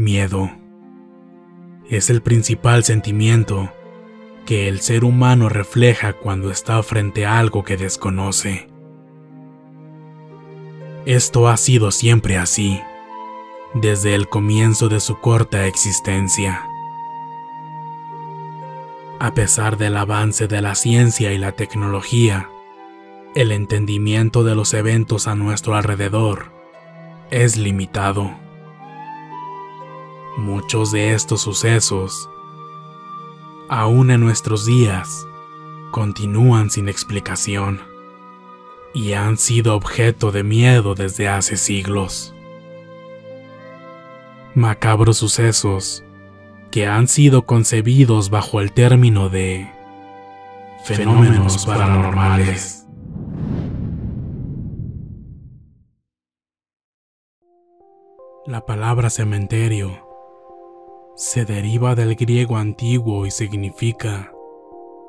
Miedo. Es el principal sentimiento que el ser humano refleja cuando está frente a algo que desconoce. Esto ha sido siempre así, desde el comienzo de su corta existencia. A pesar del avance de la ciencia y la tecnología, el entendimiento de los eventos a nuestro alrededor es limitado. Muchos de estos sucesos, aún en nuestros días, continúan sin explicación y han sido objeto de miedo desde hace siglos. Macabros sucesos que han sido concebidos bajo el término de fenómenos paranormales. La palabra cementerio se deriva del griego antiguo y significa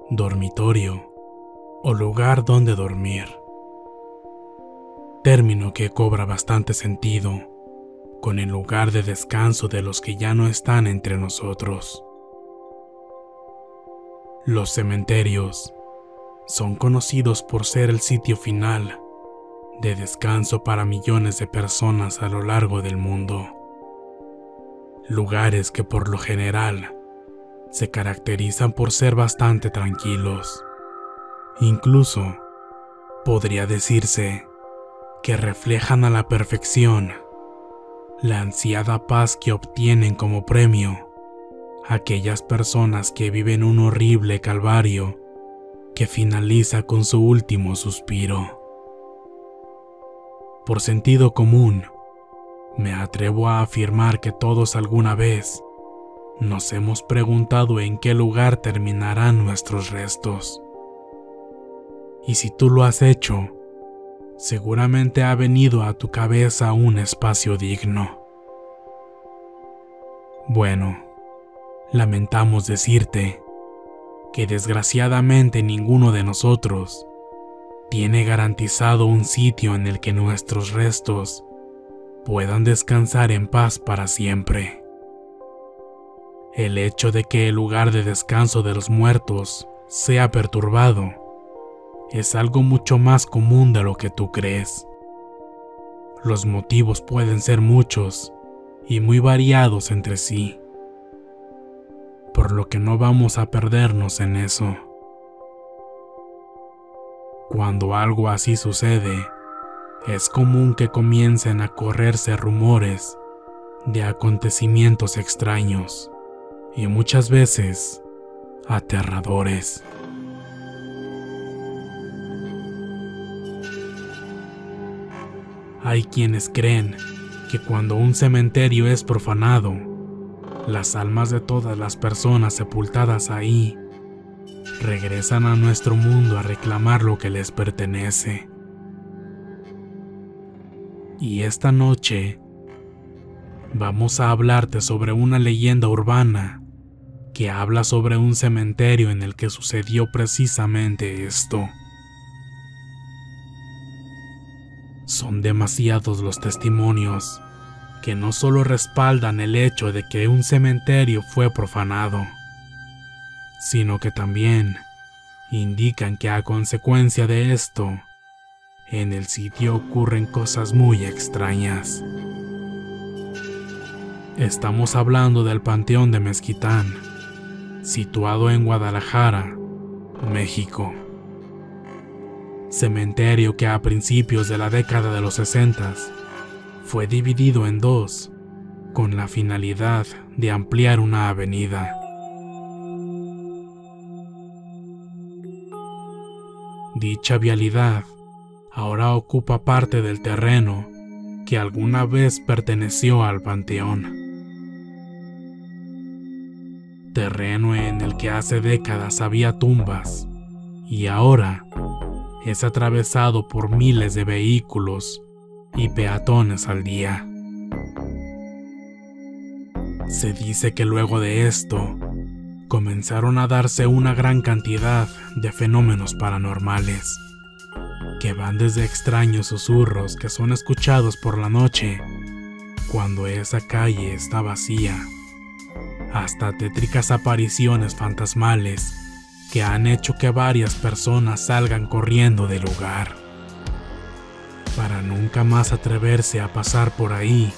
dormitorio o lugar donde dormir, término que cobra bastante sentido con el lugar de descanso de los que ya no están entre nosotros. Los cementerios son conocidos por ser el sitio final de descanso para millones de personas a lo largo del mundo. Lugares que por lo general se caracterizan por ser bastante tranquilos. Incluso podría decirse que reflejan a la perfección la ansiada paz que obtienen como premio aquellas personas que viven un horrible calvario que finaliza con su último suspiro. Por sentido común, me atrevo a afirmar que todos alguna vez nos hemos preguntado en qué lugar terminarán nuestros restos. Y si tú lo has hecho, seguramente ha venido a tu cabeza un espacio digno. Bueno, lamentamos decirte que desgraciadamente ninguno de nosotros tiene garantizado un sitio en el que nuestros restos puedan descansar en paz para siempre. El hecho de que el lugar de descanso de los muertos sea perturbado es algo mucho más común de lo que tú crees. Los motivos pueden ser muchos y muy variados entre sí, por lo que no vamos a perdernos en eso. Cuando algo así sucede, es común que comiencen a correrse rumores de acontecimientos extraños y muchas veces aterradores. Hay quienes creen que cuando un cementerio es profanado, las almas de todas las personas sepultadas ahí regresan a nuestro mundo a reclamar lo que les pertenece. Y esta noche vamos a hablarte sobre una leyenda urbana que habla sobre un cementerio en el que sucedió precisamente esto. Son demasiados los testimonios que no solo respaldan el hecho de que un cementerio fue profanado, sino que también indican que a consecuencia de esto, en el sitio ocurren cosas muy extrañas. Estamos hablando del Panteón de Mezquitán, situado en Guadalajara, México. Cementerio que a principios de la década de los 60 fue dividido en dos, con la finalidad de ampliar una avenida. Dicha vialidad ahora ocupa parte del terreno que alguna vez perteneció al panteón. Terreno en el que hace décadas había tumbas y ahora es atravesado por miles de vehículos y peatones al día. Se dice que luego de esto comenzaron a darse una gran cantidad de fenómenos paranormales, que van desde extraños susurros que son escuchados por la noche cuando esa calle está vacía, hasta tétricas apariciones fantasmales que han hecho que varias personas salgan corriendo del lugar, para nunca más atreverse a pasar por ahí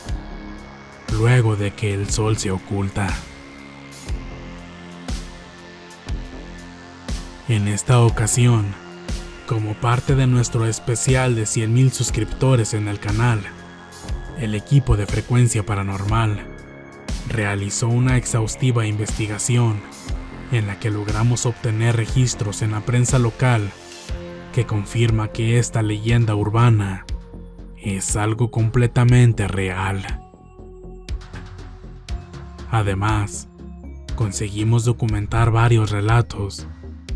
luego de que el sol se oculta. En esta ocasión, como parte de nuestro especial de 100,000 suscriptores en el canal, el equipo de Frecuencia Paranormal realizó una exhaustiva investigación en la que logramos obtener registros en la prensa local que confirma que esta leyenda urbana es algo completamente real. Además, conseguimos documentar varios relatos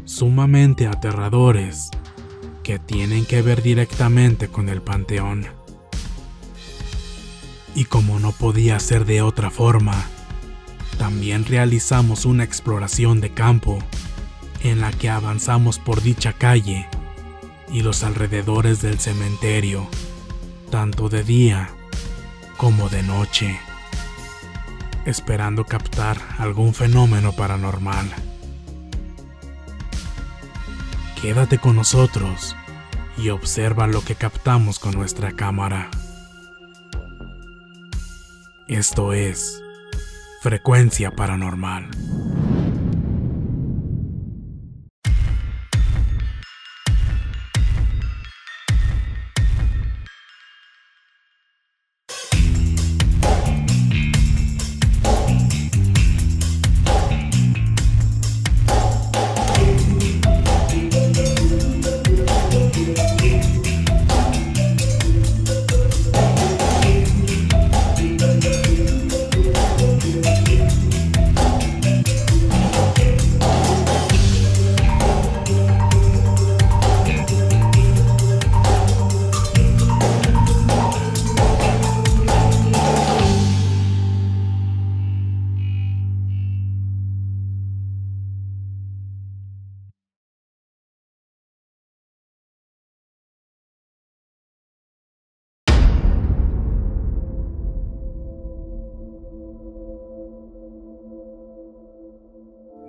sumamente aterradores que tienen que ver directamente con el panteón. Y como no podía ser de otra forma, también realizamos una exploración de campo en la que avanzamos por dicha calle y los alrededores del cementerio, tanto de día como de noche, esperando captar algún fenómeno paranormal. Quédate con nosotros y observa lo que captamos con nuestra cámara. Esto es Frecuencia Paranormal.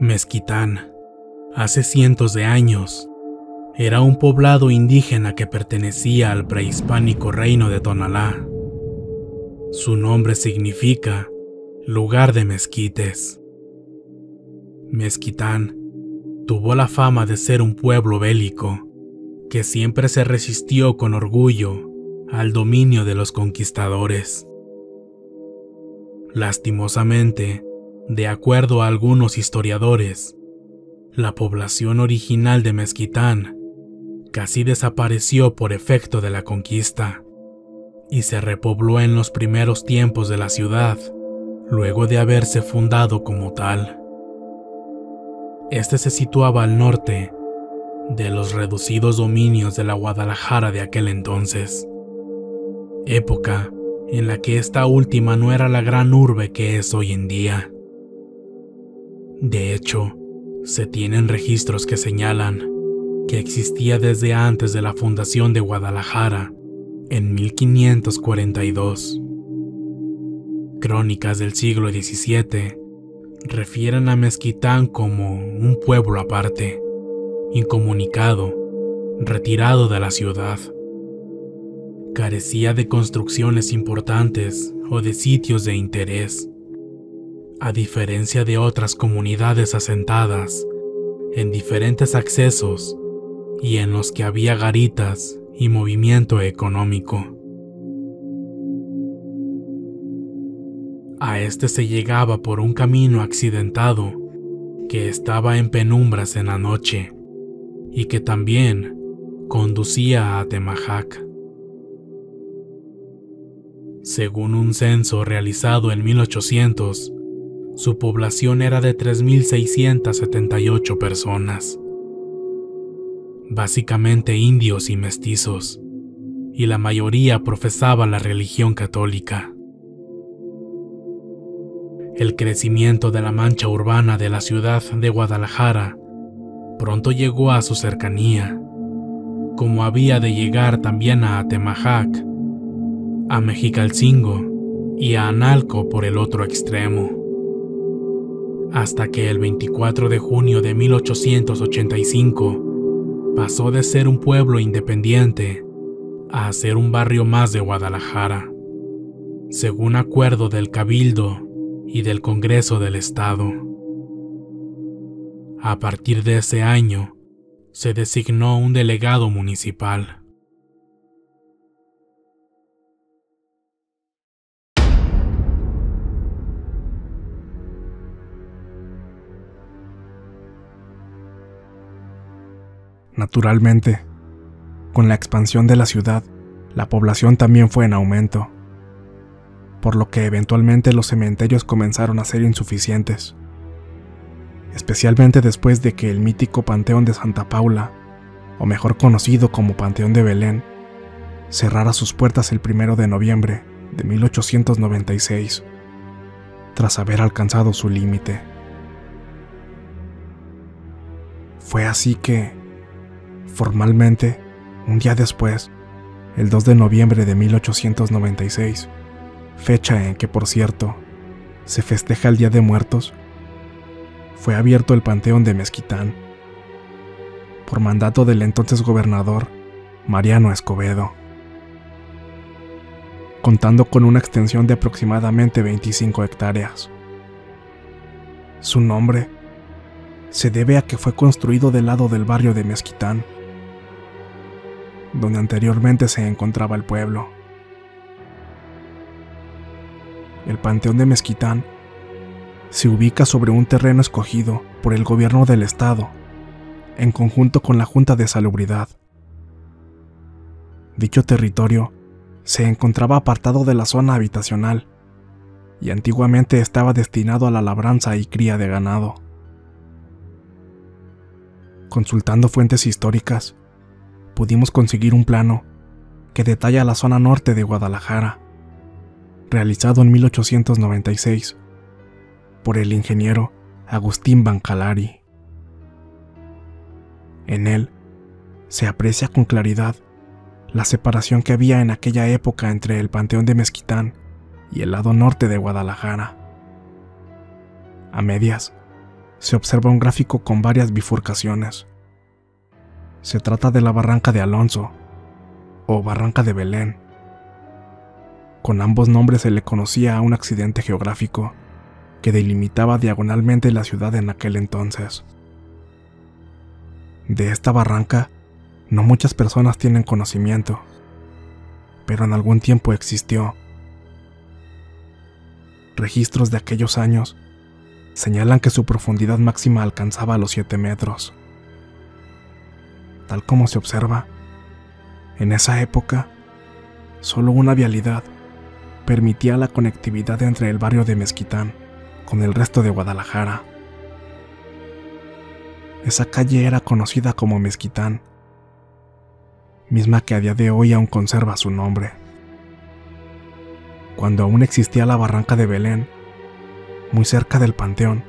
Mezquitán, hace cientos de años, era un poblado indígena que pertenecía al prehispánico reino de Tonalá. Su nombre significa lugar de mezquites. Mezquitán tuvo la fama de ser un pueblo bélico que siempre se resistió con orgullo al dominio de los conquistadores. Lastimosamente, de acuerdo a algunos historiadores, la población original de Mezquitán casi desapareció por efecto de la conquista y se repobló en los primeros tiempos de la ciudad, luego de haberse fundado como tal. Este se situaba al norte de los reducidos dominios de la Guadalajara de aquel entonces, época en la que esta última no era la gran urbe que es hoy en día. De hecho, se tienen registros que señalan que existía desde antes de la fundación de Guadalajara, en 1542. Crónicas del siglo XVII refieren a Mezquitán como un pueblo aparte, incomunicado, retirado de la ciudad. Carecía de construcciones importantes o de sitios de interés, a diferencia de otras comunidades asentadas en diferentes accesos y en los que había garitas y movimiento económico. A este se llegaba por un camino accidentado que estaba en penumbras en la noche y que también conducía a Atemajac. Según un censo realizado en 1800, su población era de 3,678 personas, básicamente indios y mestizos, y la mayoría profesaba la religión católica. El crecimiento de la mancha urbana de la ciudad de Guadalajara pronto llegó a su cercanía, como había de llegar también a Atemajac, a Mexicalcingo y a Analco por el otro extremo. Hasta que el 24 de junio de 1885 pasó de ser un pueblo independiente a ser un barrio más de Guadalajara, según acuerdo del Cabildo y del Congreso del Estado. A partir de ese año, se designó un delegado municipal. Naturalmente, con la expansión de la ciudad, la población también fue en aumento, por lo que eventualmente los cementerios comenzaron a ser insuficientes, especialmente después de que el mítico Panteón de Santa Paula, o mejor conocido como Panteón de Belén, cerrara sus puertas el 1 de noviembre de 1896, tras haber alcanzado su límite. Fue así que, formalmente, un día después, el 2 de noviembre de 1896, fecha en que, por cierto, se festeja el Día de Muertos, fue abierto el Panteón de Mezquitán, por mandato del entonces gobernador Mariano Escobedo, contando con una extensión de aproximadamente 25 hectáreas. Su nombre se debe a que fue construido del lado del barrio de Mezquitán, donde anteriormente se encontraba el pueblo. El Panteón de Mezquitán se ubica sobre un terreno escogido por el gobierno del estado, en conjunto con la Junta de Salubridad. Dicho territorio se encontraba apartado de la zona habitacional y antiguamente estaba destinado a la labranza y cría de ganado. Consultando fuentes históricas, pudimos conseguir un plano que detalla la zona norte de Guadalajara, realizado en 1896 por el ingeniero Agustín Bancalari. En él se aprecia con claridad la separación que había en aquella época entre el Panteón de Mezquitán y el lado norte de Guadalajara. A medias se observa un gráfico con varias bifurcaciones. Se trata de la Barranca de Alonso, o Barranca de Belén. Con ambos nombres se le conocía a un accidente geográfico que delimitaba diagonalmente la ciudad en aquel entonces. De esta barranca, no muchas personas tienen conocimiento, pero en algún tiempo existió. Registros de aquellos años señalan que su profundidad máxima alcanzaba los 7 metros. Tal como se observa, en esa época, solo una vialidad permitía la conectividad entre el barrio de Mezquitán con el resto de Guadalajara. Esa calle era conocida como Mezquitán, misma que a día de hoy aún conserva su nombre. Cuando aún existía la Barranca de Belén, muy cerca del Panteón,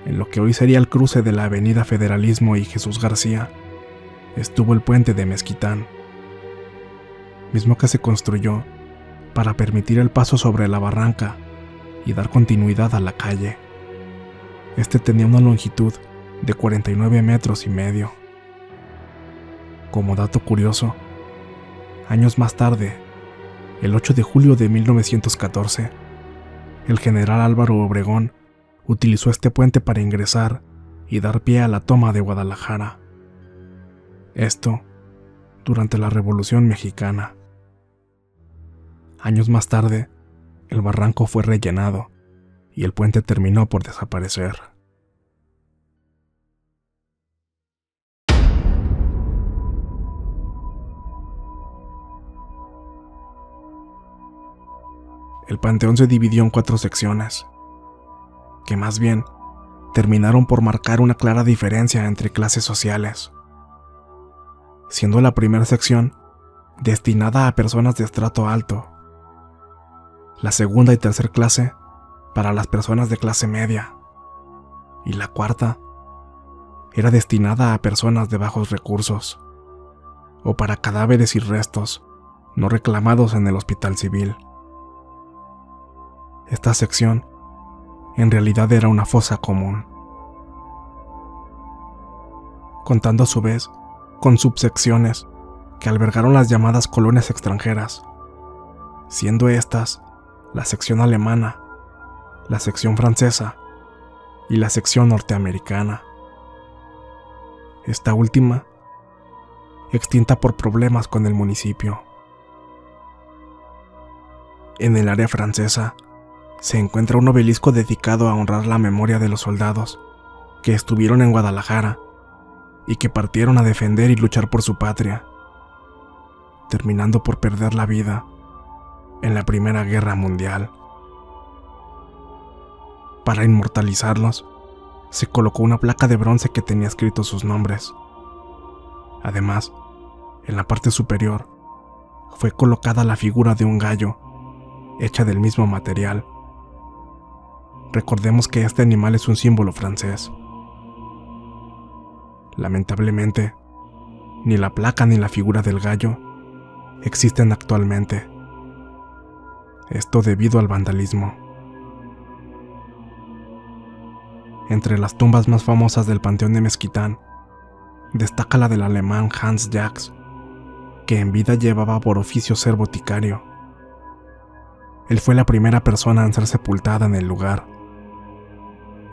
en lo que hoy sería el cruce de la Avenida Federalismo y Jesús García, estuvo el puente de Mezquitán, mismo que se construyó para permitir el paso sobre la barranca y dar continuidad a la calle. Este tenía una longitud de 49 metros y medio. Como dato curioso, años más tarde, el 8 de julio de 1914, el general Álvaro Obregón utilizó este puente para ingresar y dar pie a la toma de Guadalajara. Esto durante la Revolución Mexicana. Años más tarde, el barranco fue rellenado y el puente terminó por desaparecer. El panteón se dividió en 4 secciones, que más bien terminaron por marcar una clara diferencia entre clases sociales, siendo la primera sección destinada a personas de estrato alto, la segunda y tercera clase para las personas de clase media, y la cuarta era destinada a personas de bajos recursos, o para cadáveres y restos no reclamados en el hospital civil. Esta sección en realidad era una fosa común, contando a su vez con subsecciones que albergaron las llamadas colonias extranjeras, siendo estas la sección alemana, la sección francesa y la sección norteamericana. Esta última, extinta por problemas con el municipio. En el área francesa se encuentra un obelisco dedicado a honrar la memoria de los soldados que estuvieron en Guadalajara y que partieron a defender y luchar por su patria, terminando por perder la vida en la Primera Guerra Mundial. Para inmortalizarlos, se colocó una placa de bronce que tenía escritos sus nombres. Además, en la parte superior, fue colocada la figura de un gallo, hecha del mismo material. Recordemos que este animal es un símbolo francés. Lamentablemente, ni la placa ni la figura del gallo existen actualmente. Esto debido al vandalismo. Entre las tumbas más famosas del Panteón de Mezquitán, destaca la del alemán Hans Jax, que en vida llevaba por oficio ser boticario. Él fue la primera persona en ser sepultada en el lugar.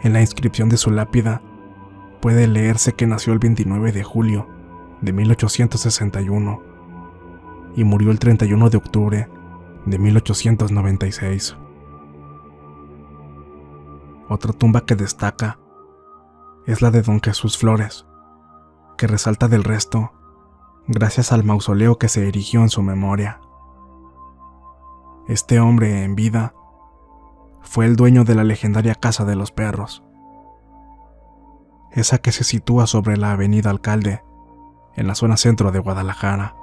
En la inscripción de su lápida puede leerse que nació el 29 de julio de 1861 y murió el 31 de octubre de 1896. Otra tumba que destaca es la de Don Jesús Flores, que resalta del resto gracias al mausoleo que se erigió en su memoria. Este hombre en vida fue el dueño de la legendaria Casa de los Perros, esa que se sitúa sobre la Avenida Alcalde, en la zona centro de Guadalajara.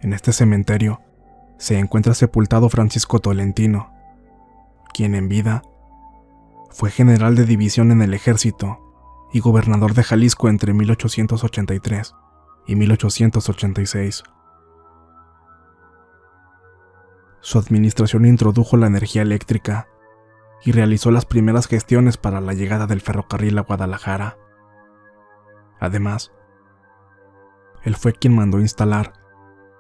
En este cementerio se encuentra sepultado Francisco Tolentino, quien en vida fue general de división en el ejército y gobernador de Jalisco entre 1883 y 1886. Su administración introdujo la energía eléctrica y realizó las primeras gestiones para la llegada del ferrocarril a Guadalajara. Además, él fue quien mandó instalar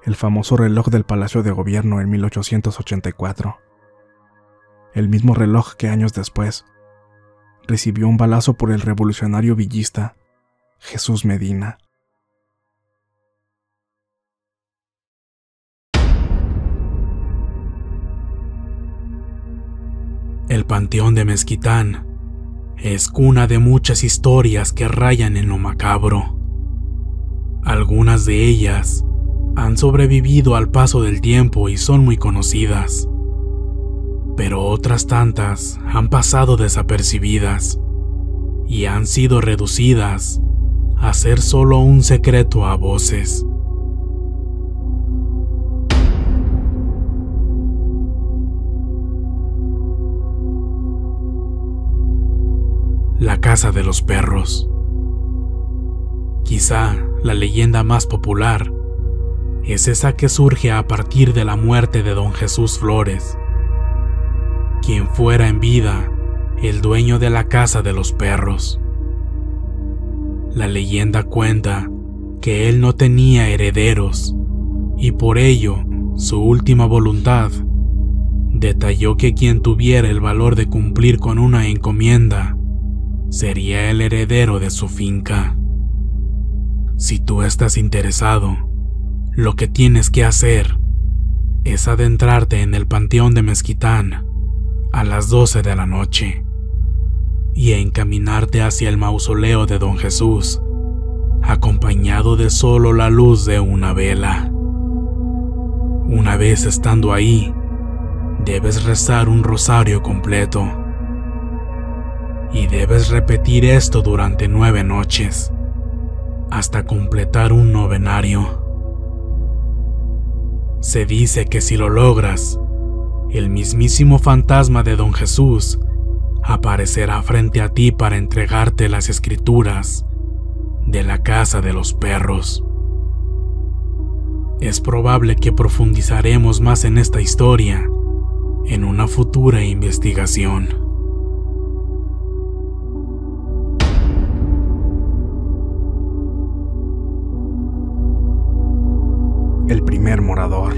el famoso reloj del Palacio de Gobierno en 1884, el mismo reloj que años después recibió un balazo por el revolucionario villista Jesús Medina. El Panteón de Mezquitán es cuna de muchas historias que rayan en lo macabro. Algunas de ellas han sobrevivido al paso del tiempo y son muy conocidas, pero otras tantas han pasado desapercibidas y han sido reducidas a ser solo un secreto a voces. La Casa de los Perros. Quizá la leyenda más popular es esa que surge a partir de la muerte de Don Jesús Flores, quien fuera en vida el dueño de la Casa de los Perros. La leyenda cuenta que él no tenía herederos y por ello su última voluntad detalló que quien tuviera el valor de cumplir con una encomienda sería el heredero de su finca. Si tú estás interesado, lo que tienes que hacer es adentrarte en el Panteón de Mezquitán a las 12 de la noche y encaminarte hacia el mausoleo de Don Jesús, acompañado de solo la luz de una vela. Una vez estando ahí, debes rezar un rosario completo y debes repetir esto durante 9 noches, hasta completar un novenario. Se dice que si lo logras, el mismísimo fantasma de Don Jesús aparecerá frente a ti para entregarte las escrituras de la Casa de los Perros. Es probable que profundizaremos más en esta historia en una futura investigación. El primer morador.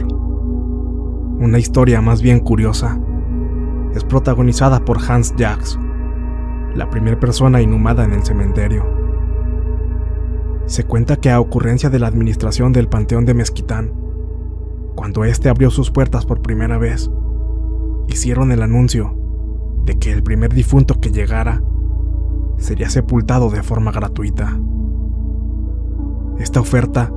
Una historia más bien curiosa. Es protagonizada por Hans Jacks, la primera persona inhumada en el cementerio. Se cuenta que a ocurrencia de la administración del Panteón de Mezquitán, cuando éste abrió sus puertas por primera vez, hicieron el anuncio de que el primer difunto que llegara sería sepultado de forma gratuita. Esta oferta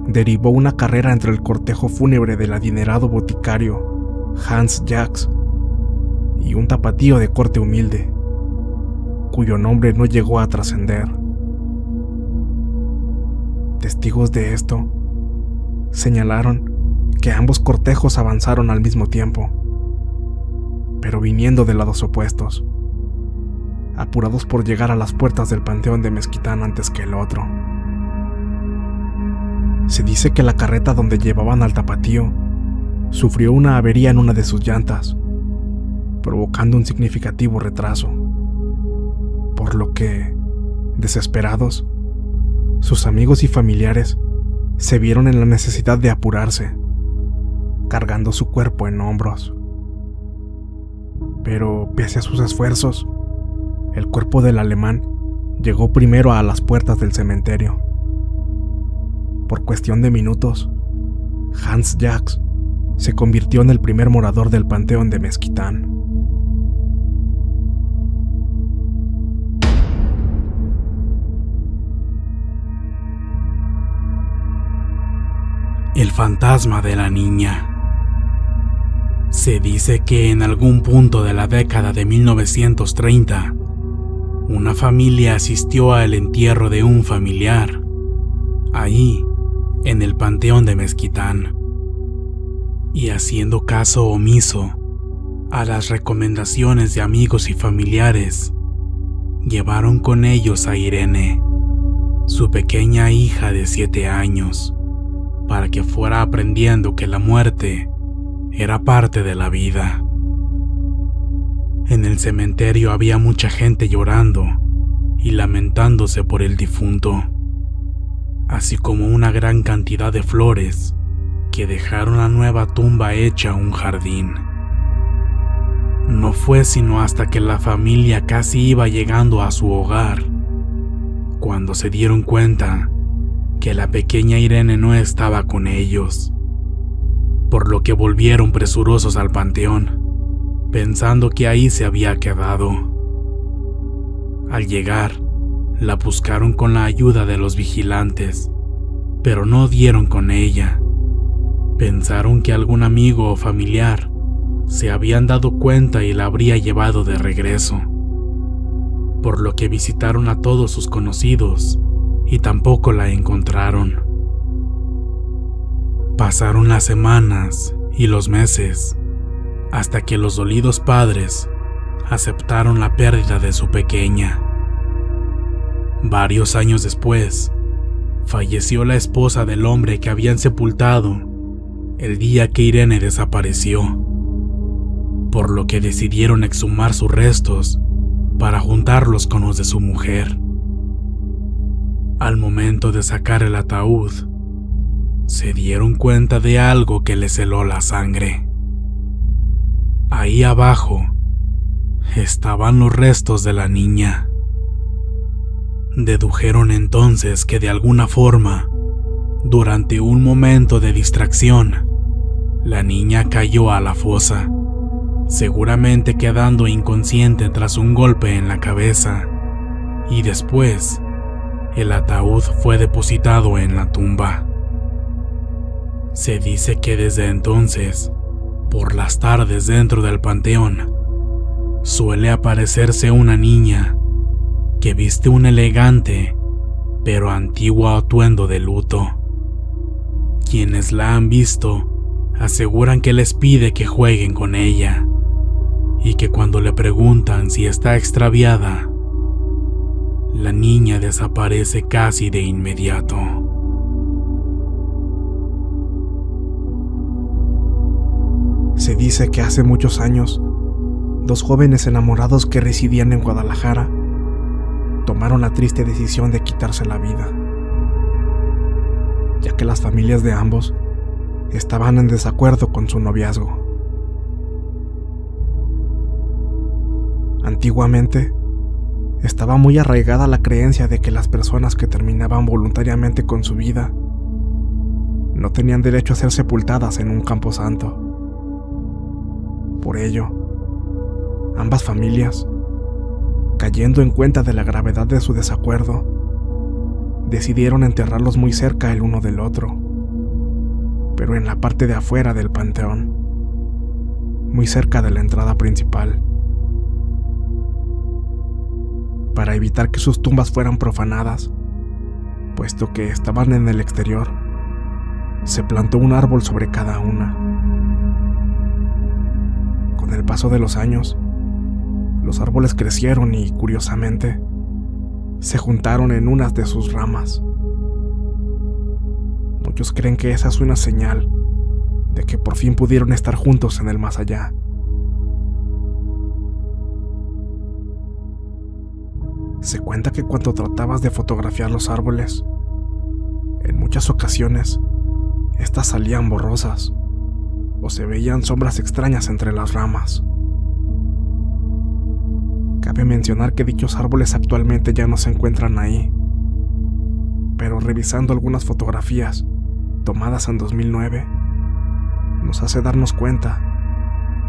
derivó una carrera entre el cortejo fúnebre del adinerado boticario Hans Jacks y un tapatío de corte humilde, cuyo nombre no llegó a trascender. Testigos de esto señalaron que ambos cortejos avanzaron al mismo tiempo, pero viniendo de lados opuestos, apurados por llegar a las puertas del Panteón de Mezquitán antes que el otro. Se dice que la carreta donde llevaban al tapatío sufrió una avería en una de sus llantas, provocando un significativo retraso, por lo que, desesperados, sus amigos y familiares se vieron en la necesidad de apurarse, cargando su cuerpo en hombros. Pero, pese a sus esfuerzos, el cuerpo del alemán llegó primero a las puertas del cementerio. Por cuestión de minutos, Hans Jacks se convirtió en el primer morador del Panteón de Mezquitán. El fantasma de la niña. Se dice que en algún punto de la década de 1930, una familia asistió al entierro de un familiar, ahí, en el Panteón de Mezquitán, y haciendo caso omiso a las recomendaciones de amigos y familiares, llevaron con ellos a Irene, su pequeña hija de 7 años, para que fuera aprendiendo que la muerte era parte de la vida. En el cementerio había mucha gente llorando y lamentándose por el difunto, así como una gran cantidad de flores que dejaron la nueva tumba hecha un jardín. No fue sino hasta que la familia casi iba llegando a su hogar, cuando se dieron cuenta que la pequeña Irene no estaba con ellos, por lo que volvieron presurosos al panteón, pensando que ahí se había quedado. Al llegar, la buscaron con la ayuda de los vigilantes, pero no dieron con ella. Pensaron que algún amigo o familiar se habían dado cuenta y la habría llevado de regreso, por lo que visitaron a todos sus conocidos y tampoco la encontraron. Pasaron las semanas y los meses, hasta que los dolidos padres aceptaron la pérdida de su pequeña. Varios años después, falleció la esposa del hombre que habían sepultado el día que Irene desapareció, por lo que decidieron exhumar sus restos para juntarlos con los de su mujer. Al momento de sacar el ataúd, se dieron cuenta de algo que les heló la sangre. Ahí abajo estaban los restos de la niña. Dedujeron entonces que de alguna forma, durante un momento de distracción, la niña cayó a la fosa, seguramente quedando inconsciente tras un golpe en la cabeza, y después el ataúd fue depositado en la tumba. Se dice que desde entonces, por las tardes dentro del panteón, suele aparecerse una niña que viste un elegante pero antiguo atuendo de luto. Quienes la han visto aseguran que les pide que jueguen con ella y que cuando le preguntan si está extraviada, la niña desaparece casi de inmediato. Se dice que hace muchos años, dos jóvenes enamorados que residían en Guadalajara tomaron la triste decisión de quitarse la vida, ya que las familias de ambos estaban en desacuerdo con su noviazgo. Antiguamente, estaba muy arraigada la creencia de que las personas que terminaban voluntariamente con su vida no tenían derecho a ser sepultadas en un camposanto. Por ello, ambas familias, cayendo en cuenta de la gravedad de su desacuerdo, decidieron enterrarlos muy cerca el uno del otro, pero en la parte de afuera del panteón, muy cerca de la entrada principal. Para evitar que sus tumbas fueran profanadas, puesto que estaban en el exterior, se plantó un árbol sobre cada una. Con el paso de los años, los árboles crecieron y, curiosamente, se juntaron en unas de sus ramas. Muchos creen que esa es una señal de que por fin pudieron estar juntos en el más allá. Se cuenta que cuando tratabas de fotografiar los árboles, en muchas ocasiones, estas salían borrosas o se veían sombras extrañas entre las ramas. Cabe mencionar que dichos árboles actualmente ya no se encuentran ahí, pero revisando algunas fotografías tomadas en 2009, nos hace darnos cuenta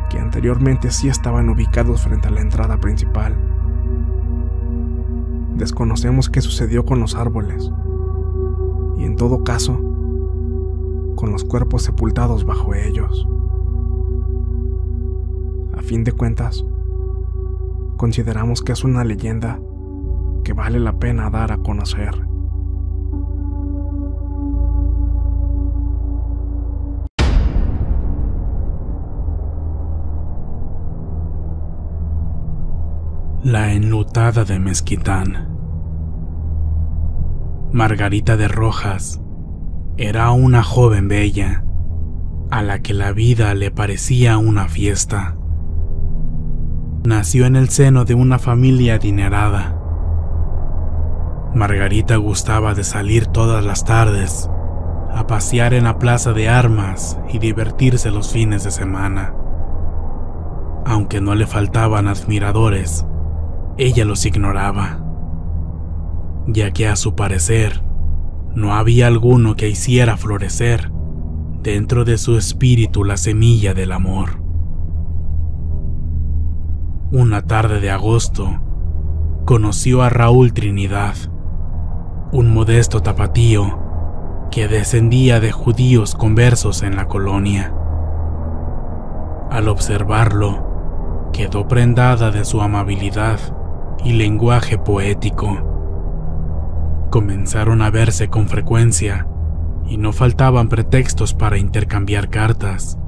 que anteriormente sí estaban ubicados frente a la entrada principal. Desconocemos qué sucedió con los árboles, y en todo caso, con los cuerpos sepultados bajo ellos. A fin de cuentas, consideramos que es una leyenda que vale la pena dar a conocer. La enlutada de Mezquitán. Margarita de Rojas era una joven bella, a la que la vida le parecía una fiesta. Nació en el seno de una familia adinerada. Margarita gustaba de salir todas las tardes, a pasear en la plaza de armas y divertirse los fines de semana. Aunque no le faltaban admiradores, ella los ignoraba, ya que a su parecer no había alguno que hiciera florecer dentro de su espíritu la semilla del amor. Una tarde de agosto, conoció a Raúl Trinidad, un modesto tapatío que descendía de judíos conversos en la colonia. Al observarlo, quedó prendada de su amabilidad y lenguaje poético. Comenzaron a verse con frecuencia y no faltaban pretextos para intercambiar cartas,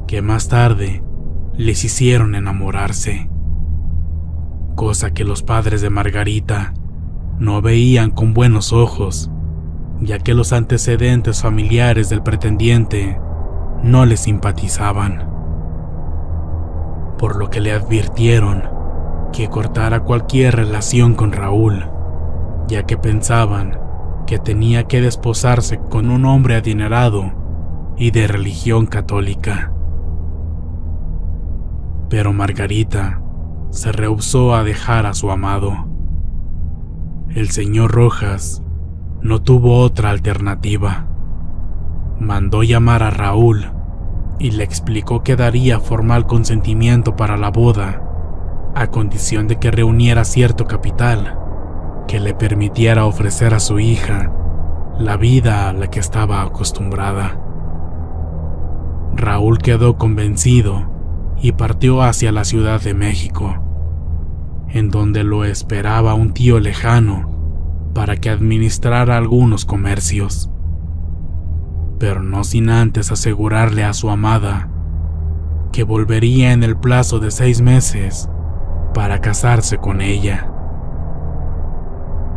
que más tarde les hicieron enamorarse, cosa que los padres de Margarita no veían con buenos ojos, ya que los antecedentes familiares del pretendiente no le simpatizaban, por lo que le advirtieron que cortara cualquier relación con Raúl, ya que pensaban que tenía que desposarse con un hombre adinerado y de religión católica. Pero Margarita se rehusó a dejar a su amado. El señor Rojas no tuvo otra alternativa. Mandó llamar a Raúl y le explicó que daría formal consentimiento para la boda, a condición de que reuniera cierto capital que le permitiera ofrecer a su hija la vida a la que estaba acostumbrada. Raúl quedó convencido y partió hacia la Ciudad de México, en donde lo esperaba un tío lejano para que administrara algunos comercios, pero no sin antes asegurarle a su amada que volvería en el plazo de 6 meses para casarse con ella.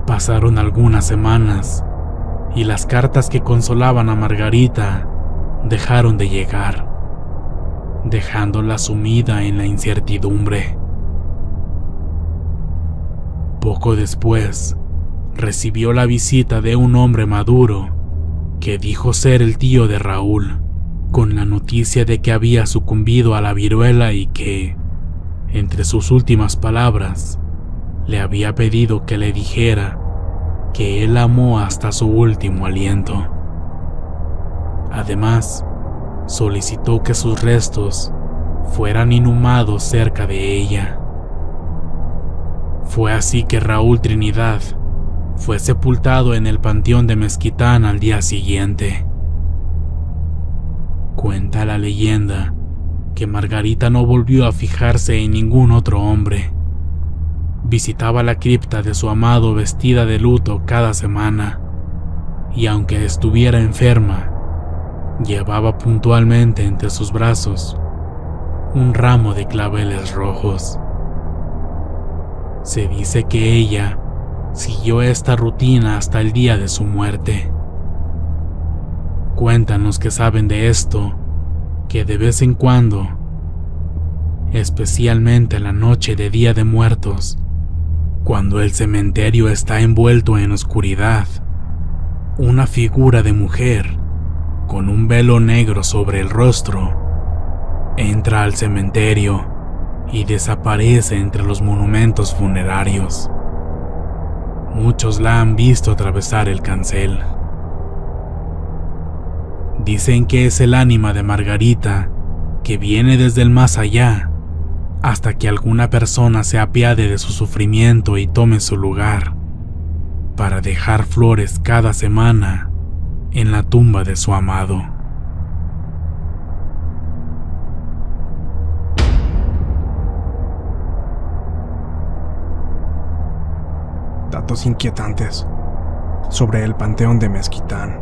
Pasaron algunas semanas y las cartas que consolaban a Margarita dejaron de llegar. dejándola sumida en la incertidumbre. Poco después, recibió la visita de un hombre maduro que dijo ser el tío de Raúl, con la noticia de que había sucumbido a la viruela y que, entre sus últimas palabras, le había pedido que le dijera que él amó hasta su último aliento. Además, solicitó que sus restos fueran inhumados cerca de ella. Fue así que Raúl Trinidad fue sepultado en el panteón de Mezquitán al día siguiente. Cuenta la leyenda que Margarita no volvió a fijarse en ningún otro hombre. Visitaba la cripta de su amado vestida de luto cada semana, y aunque estuviera enferma, llevaba puntualmente entre sus brazos un ramo de claveles rojos. Se dice que ella siguió esta rutina hasta el día de su muerte. Cuentan los que saben de esto que de vez en cuando, especialmente en la noche de Día de Muertos, cuando el cementerio está envuelto en oscuridad, una figura de mujer con un velo negro sobre el rostro entra al cementerio y desaparece entre los monumentos funerarios. Muchos la han visto atravesar el cancel. Dicen que es el ánima de Margarita que viene desde el más allá hasta que alguna persona se apiade de su sufrimiento y tome su lugar para dejar flores cada semana en la tumba de su amado. Datos inquietantes sobre el panteón de Mezquitán.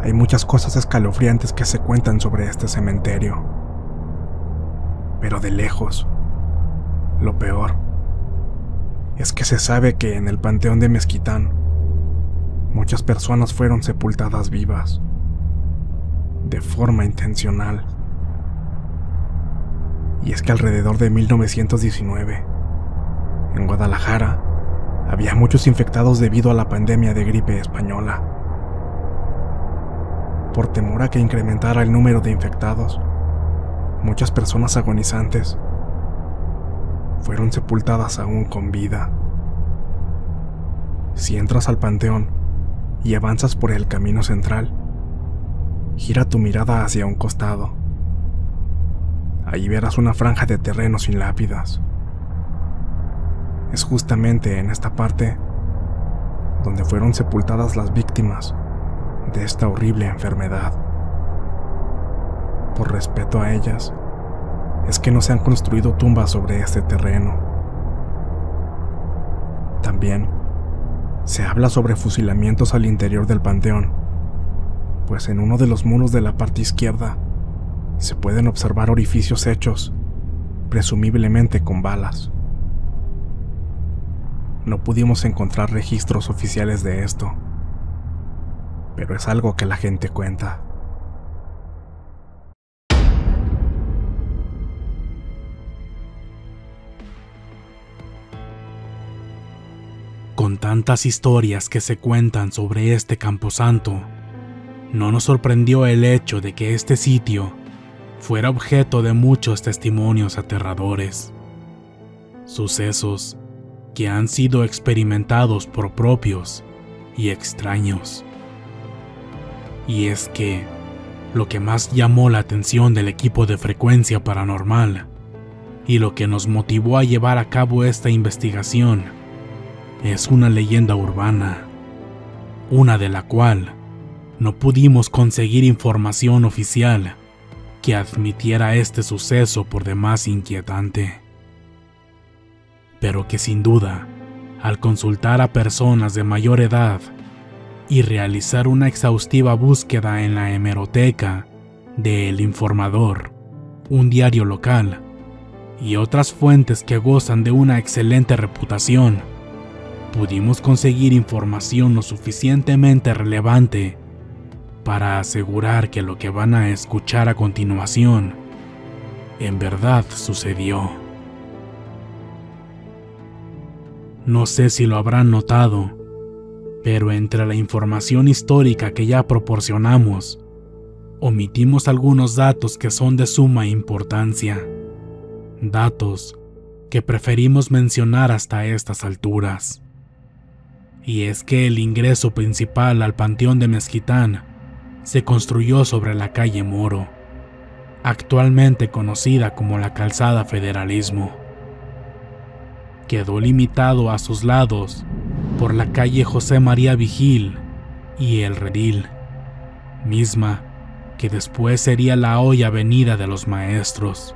Hay muchas cosas escalofriantes que se cuentan sobre este cementerio, pero de lejos, lo peor es que se sabe que en el panteón de Mezquitán muchas personas fueron sepultadas vivas, de forma intencional. Y es que alrededor de 1919, en Guadalajara, había muchos infectados debido a la pandemia de gripe española. Por temor a que incrementara el número de infectados, muchas personas agonizantes fueron sepultadas aún con vida. Si entras al panteón y avanzas por el camino central, gira tu mirada hacia un costado. Allí verás una franja de terreno sin lápidas. Es justamente en esta parte donde fueron sepultadas las víctimas de esta horrible enfermedad. Por respeto a ellas, es que no se han construido tumbas sobre este terreno. También se habla sobre fusilamientos al interior del panteón, pues en uno de los muros de la parte izquierda se pueden observar orificios hechos, presumiblemente con balas. No pudimos encontrar registros oficiales de esto, pero es algo que la gente cuenta. Con tantas historias que se cuentan sobre este camposanto, no nos sorprendió el hecho de que este sitio fuera objeto de muchos testimonios aterradores, sucesos que han sido experimentados por propios y extraños. Y es que lo que más llamó la atención del equipo de Frecuencia Paranormal y lo que nos motivó a llevar a cabo esta investigación es una leyenda urbana, una de la cual no pudimos conseguir información oficial que admitiera este suceso por demás inquietante, pero que sin duda, al consultar a personas de mayor edad y realizar una exhaustiva búsqueda en la hemeroteca de El Informador, un diario local, y otras fuentes que gozan de una excelente reputación, pudimos conseguir información lo suficientemente relevante para asegurar que lo que van a escuchar a continuación en verdad sucedió. No sé si lo habrán notado, pero entre la información histórica que ya proporcionamos, omitimos algunos datos que son de suma importancia, datos que preferimos mencionar hasta estas alturas. Y es que el ingreso principal al Panteón de Mezquitán se construyó sobre la calle Moro, actualmente conocida como la Calzada Federalismo. Quedó limitado a sus lados por la calle José María Vigil y el Redil, misma que después sería la hoy Avenida de los Maestros.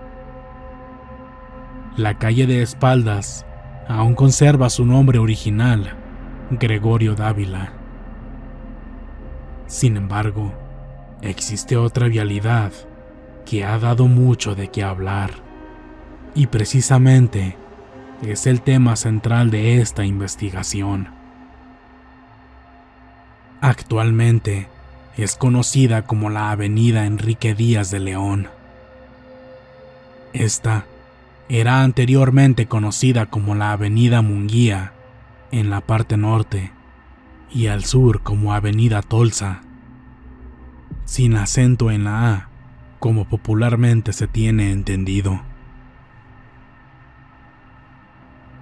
La calle de espaldas aún conserva su nombre original, Gregorio Dávila. Sin embargo, existe otra vialidad que ha dado mucho de qué hablar, y precisamente es el tema central de esta investigación. Actualmente es conocida como la Avenida Enrique Díaz de León. Esta era anteriormente conocida como la Avenida Munguía en la parte norte y al sur como Avenida Tolsa, sin acento en la A, como popularmente se tiene entendido.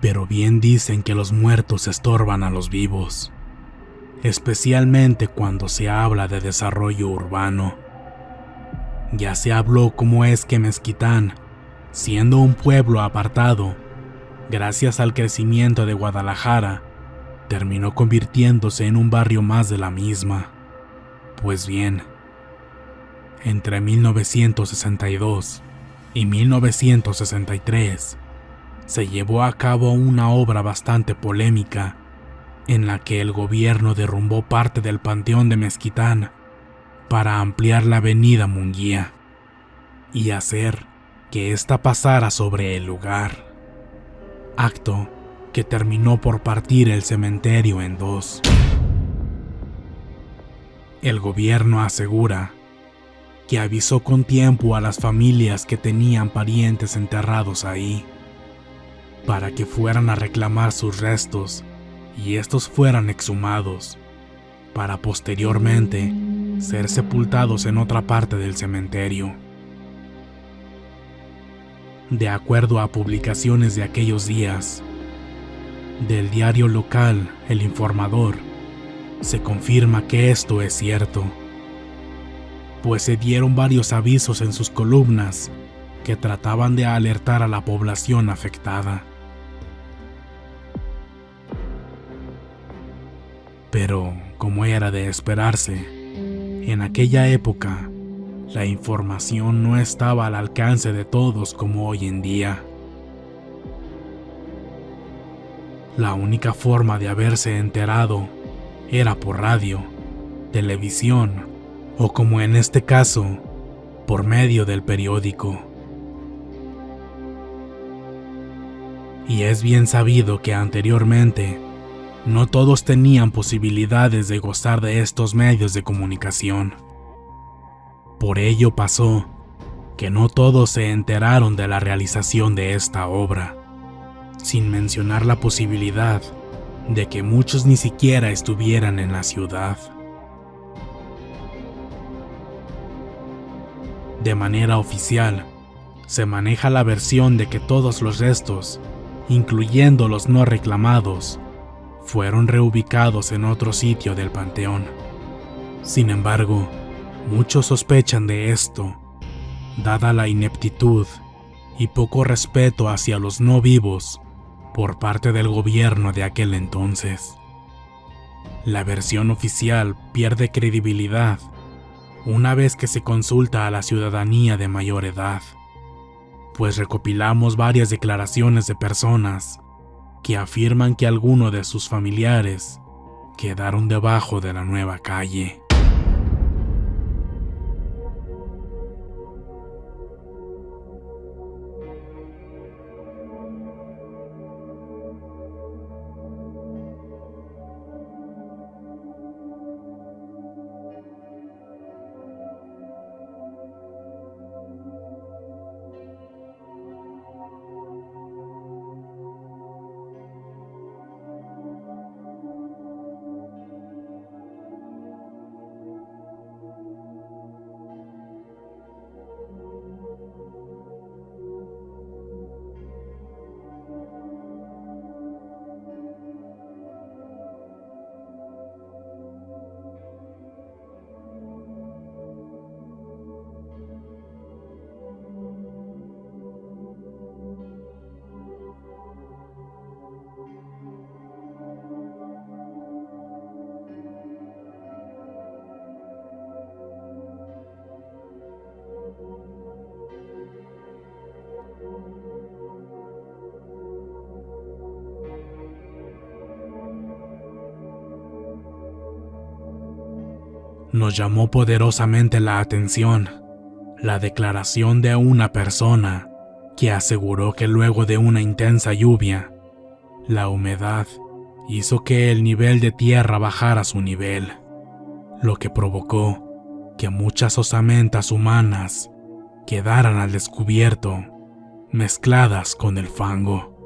Pero bien dicen que los muertos estorban a los vivos, especialmente cuando se habla de desarrollo urbano. Ya se habló cómo es que Mezquitán, siendo un pueblo apartado, gracias al crecimiento de Guadalajara, terminó convirtiéndose en un barrio más de la misma. Pues bien, entre 1962 y 1963, se llevó a cabo una obra bastante polémica en la que el gobierno derrumbó parte del Panteón de Mezquitán para ampliar la avenida Munguía y hacer que ésta pasara sobre el lugar, acto que terminó por partir el cementerio en dos. El gobierno asegura que avisó con tiempo a las familias que tenían parientes enterrados ahí, para que fueran a reclamar sus restos y estos fueran exhumados, para posteriormente ser sepultados en otra parte del cementerio. De acuerdo a publicaciones de aquellos días, del diario local El Informador, se confirma que esto es cierto, pues se dieron varios avisos en sus columnas que trataban de alertar a la población afectada. Pero, como era de esperarse, en aquella época, la información no estaba al alcance de todos como hoy en día. La única forma de haberse enterado era por radio, televisión o, como en este caso, por medio del periódico. Y es bien sabido que anteriormente no todos tenían posibilidades de gozar de estos medios de comunicación. Por ello pasó que no todos se enteraron de la realización de esta obra, sin mencionar la posibilidad de que muchos ni siquiera estuvieran en la ciudad. De manera oficial, se maneja la versión de que todos los restos, incluyendo los no reclamados, fueron reubicados en otro sitio del panteón. Sin embargo, muchos sospechan de esto, dada la ineptitud y poco respeto hacia los no vivos por parte del gobierno de aquel entonces. La versión oficial pierde credibilidad una vez que se consulta a la ciudadanía de mayor edad, pues recopilamos varias declaraciones de personas que afirman que algunos de sus familiares quedaron debajo de la nueva calle. Nos llamó poderosamente la atención la declaración de una persona que aseguró que luego de una intensa lluvia, la humedad hizo que el nivel de tierra bajara a su nivel, lo que provocó que muchas osamentas humanas quedaran al descubierto, mezcladas con el fango.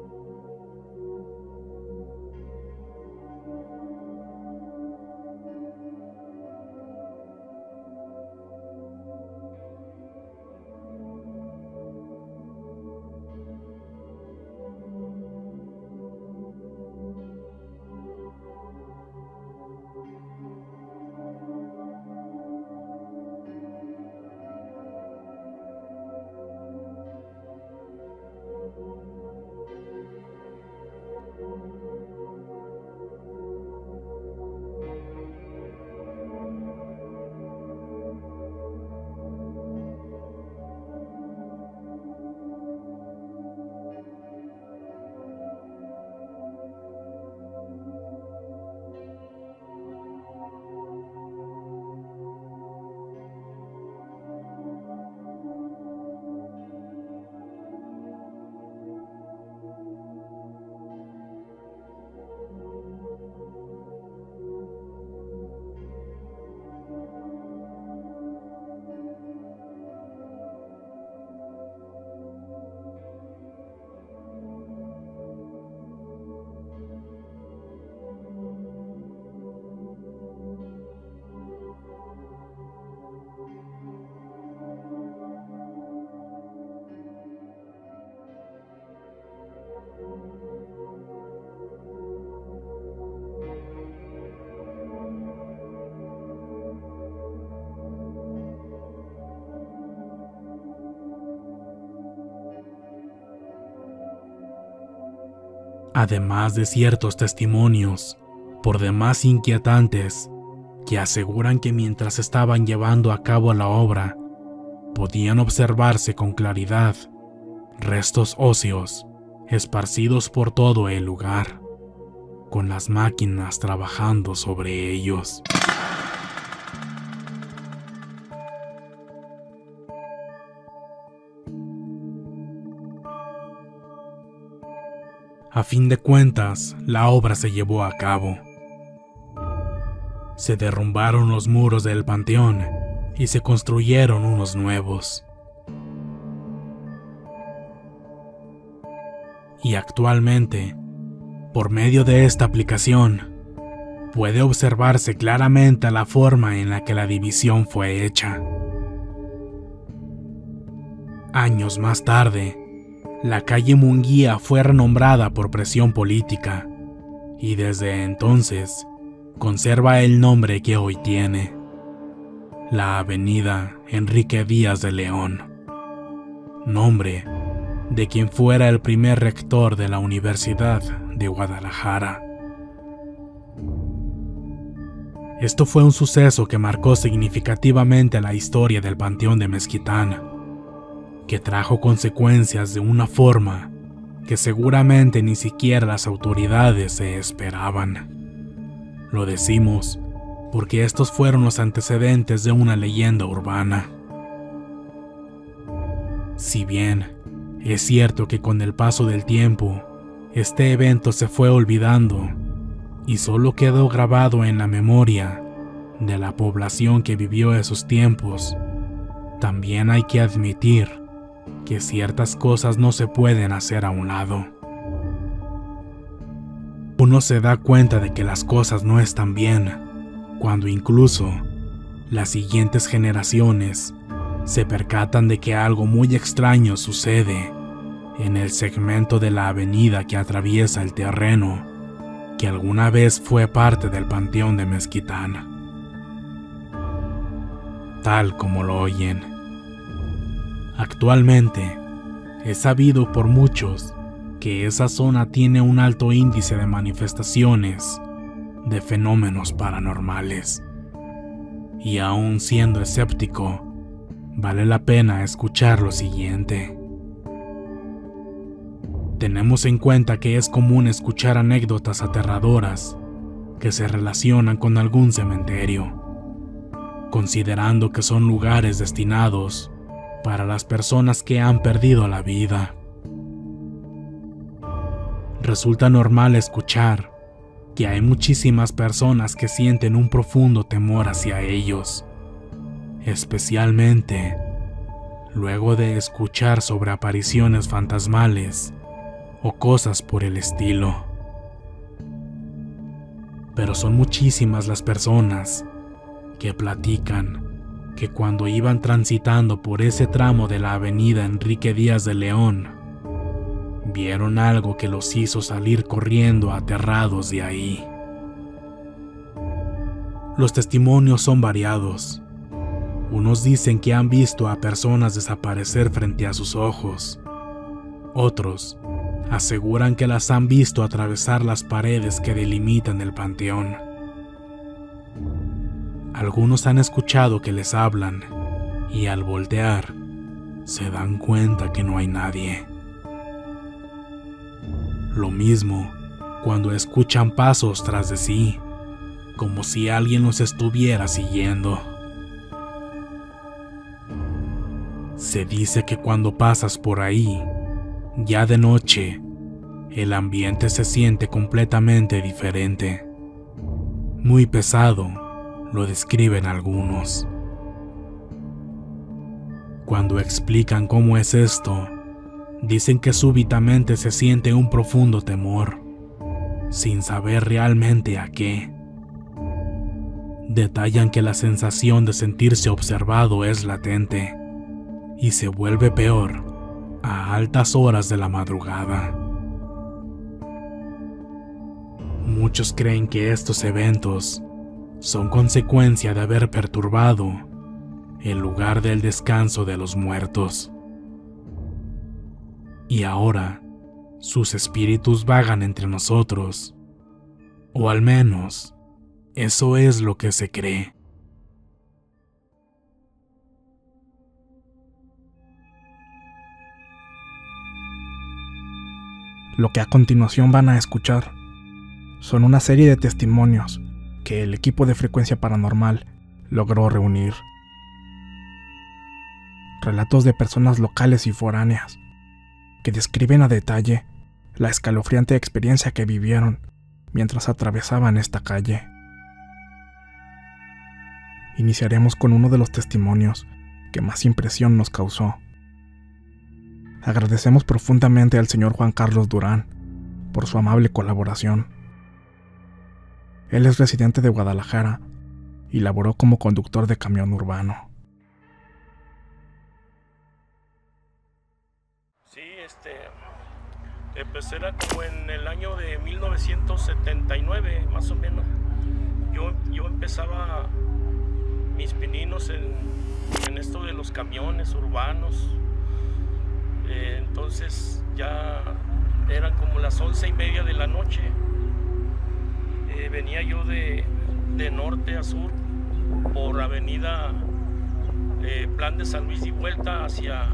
Además de ciertos testimonios, por demás inquietantes, que aseguran que mientras estaban llevando a cabo la obra, podían observarse con claridad restos óseos esparcidos por todo el lugar, con las máquinas trabajando sobre ellos. A fin de cuentas, la obra se llevó a cabo. Se derrumbaron los muros del panteón y se construyeron unos nuevos. Y actualmente, por medio de esta aplicación, puede observarse claramente la forma en la que la división fue hecha. Años más tarde, la calle Munguía fue renombrada por presión política y desde entonces conserva el nombre que hoy tiene, la Avenida Enrique Díaz de León, nombre de quien fuera el primer rector de la Universidad de Guadalajara. Esto fue un suceso que marcó significativamente la historia del Panteón de Mezquitán, que trajo consecuencias de una forma que seguramente ni siquiera las autoridades se esperaban. Lo decimos porque estos fueron los antecedentes de una leyenda urbana. Si bien es cierto que con el paso del tiempo, este evento se fue olvidando y solo quedó grabado en la memoria de la población que vivió esos tiempos, también hay que admitir que ciertas cosas no se pueden hacer a un lado. Uno se da cuenta de que las cosas no están bien, cuando incluso las siguientes generaciones se percatan de que algo muy extraño sucede en el segmento de la avenida que atraviesa el terreno que alguna vez fue parte del Panteón de Mezquitán. Tal como lo oyen. Actualmente, es sabido por muchos que esa zona tiene un alto índice de manifestaciones de fenómenos paranormales. Y aún siendo escéptico, vale la pena escuchar lo siguiente. Tenemos en cuenta que es común escuchar anécdotas aterradoras que se relacionan con algún cementerio. considerando que son lugares destinados para las personas que han perdido la vida. Resulta normal escuchar que hay muchísimas personas que sienten un profundo temor hacia ellos, especialmente luego de escuchar sobre apariciones fantasmales o cosas por el estilo. Pero son muchísimas las personas que platican que cuando iban transitando por ese tramo de la avenida Enrique Díaz de León, vieron algo que los hizo salir corriendo aterrados de ahí. Los testimonios son variados. Unos dicen que han visto a personas desaparecer frente a sus ojos. Otros aseguran que las han visto atravesar las paredes que delimitan el panteón. Algunos han escuchado que les hablan y al voltear se dan cuenta que no hay nadie. Lo mismo cuando escuchan pasos tras de sí, como si alguien los estuviera siguiendo. Se dice que cuando pasas por ahí, ya de noche, el ambiente se siente completamente diferente. Muy pesado, lo describen algunos. Cuando explican cómo es esto, dicen que súbitamente se siente un profundo temor, sin saber realmente a qué. Detallan que la sensación de sentirse observado es latente y se vuelve peor a altas horas de la madrugada. Muchos creen que estos eventos son consecuencia de haber perturbado el lugar del descanso de los muertos. Y ahora sus espíritus vagan entre nosotros, o al menos eso es lo que se cree. Lo que a continuación van a escuchar son una serie de testimonios que el equipo de Frecuencia Paranormal logró reunir. Relatos de personas locales y foráneas que describen a detalle la escalofriante experiencia que vivieron mientras atravesaban esta calle. Iniciaremos con uno de los testimonios que más impresión nos causó. Agradecemos profundamente al señor Juan Carlos Durán por su amable colaboración. Él es residente de Guadalajara y laboró como conductor de camión urbano. Sí, pues era como en el año de 1979, más o menos. Yo empezaba mis pininos en esto de los camiones urbanos. Entonces ya eran como las 11:30 de la noche. Venía yo de norte a sur por avenida Plan de San Luis y vuelta hacia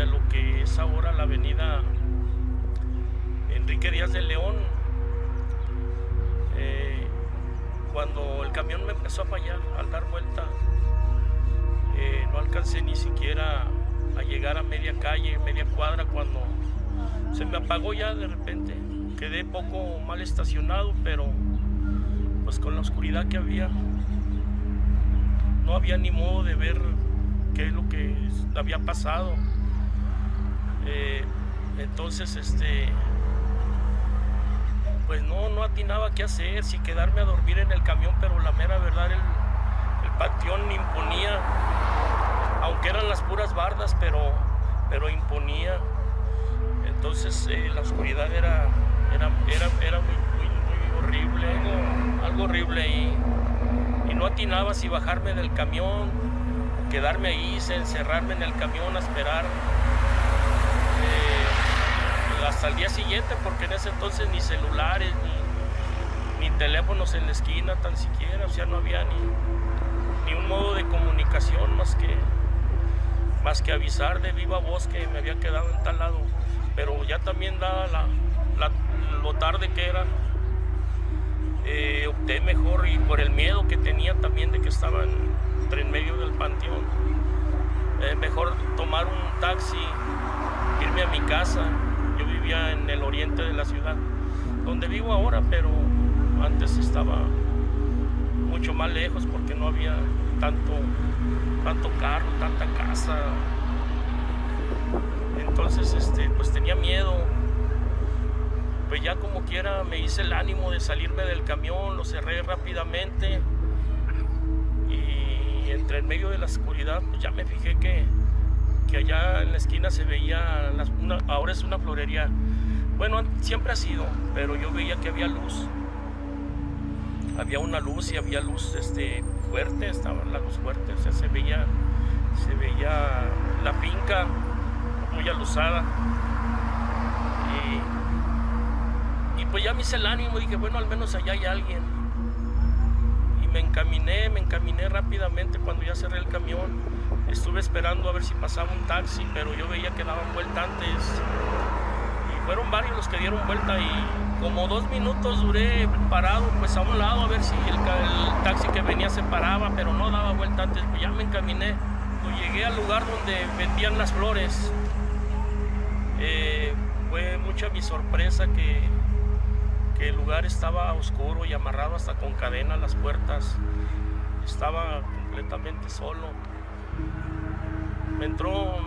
lo que es ahora la avenida Enrique Díaz de León. Cuando el camión me empezó a fallar al dar vuelta, no alcancé ni siquiera a llegar a media calle, media cuadra, cuando se me apagó ya de repente. Quedé poco mal estacionado, pero pues con la oscuridad que había, no había ni modo de ver qué es lo que había pasado. Entonces, pues no atinaba qué hacer, si quedarme a dormir en el camión, pero la mera verdad el panteón imponía, aunque eran las puras bardas, pero imponía. Entonces la oscuridad era muy horrible, algo horrible, y no atinaba si bajarme del camión, quedarme ahí, encerrarme en el camión a esperar hasta el día siguiente, porque en ese entonces ni celulares ni teléfonos en la esquina tan siquiera, o sea, no había ni un modo de comunicación más que avisar de viva voz que me había quedado en tal lado. Pero ya también dada lo tarde que era, opté mejor, y por el miedo que tenía también de que estaban entre en medio del panteón. Mejor tomar un taxi, irme a mi casa. Yo vivía en el oriente de la ciudad, donde vivo ahora, pero antes estaba mucho más lejos porque no había tanto carro, tanta casa. Entonces, pues tenía miedo. Pues ya como quiera me hice el ánimo de salirme del camión, lo cerré rápidamente y entre en medio de la oscuridad, pues ya me fijé que allá en la esquina se veía, ahora es una florería. Bueno, siempre ha sido, pero yo veía que había luz. Había una luz y había luz fuerte, estaba la luz fuerte, o sea, se veía la finca muy alusada. Y pues ya me hice el ánimo, dije, bueno, al menos allá hay alguien. Y me encaminé rápidamente cuando ya cerré el camión. Estuve esperando a ver si pasaba un taxi, pero yo veía que daban vuelta antes. Y fueron varios los que dieron vuelta y como 2 minutos duré parado pues a un lado a ver si el taxi que venía se paraba, pero no daba vuelta antes. Pues ya me encaminé. Cuando llegué al lugar donde vendían las flores, fue mucha mi sorpresa que el lugar estaba oscuro y amarrado hasta con cadena a las puertas. Estaba completamente solo. Me entró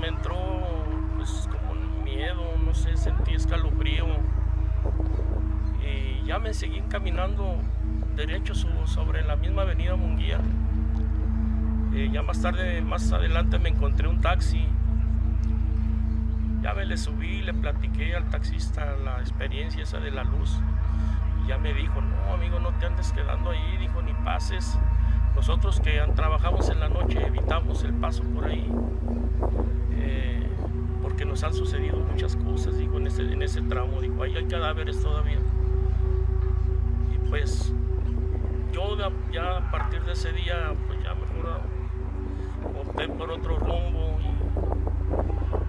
pues como miedo, no sé, sentí escalofrío. Y ya me seguí caminando derecho sobre la misma avenida Munguía. Ya más adelante me encontré un taxi. Ya me le subí, le platiqué al taxista la experiencia esa de la luz. Y ya me dijo, no amigo, no te andes quedando ahí, dijo, ni pases. Nosotros que trabajamos en la noche evitamos el paso por ahí. Porque nos han sucedido muchas cosas, dijo, en ese tramo. Dijo, ahí hay cadáveres todavía. Y pues yo ya a partir de ese día, pues ya mejor opté por otro rumbo.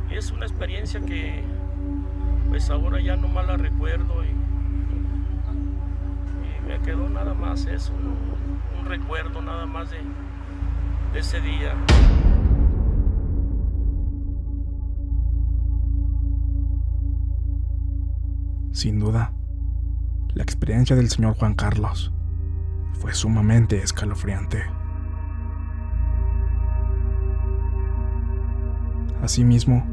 Y es una experiencia que pues ahora ya nomás la recuerdo y me quedó nada más eso, un recuerdo nada más de ese día. Sin duda, la experiencia del señor Juan Carlos fue sumamente escalofriante. Asimismo,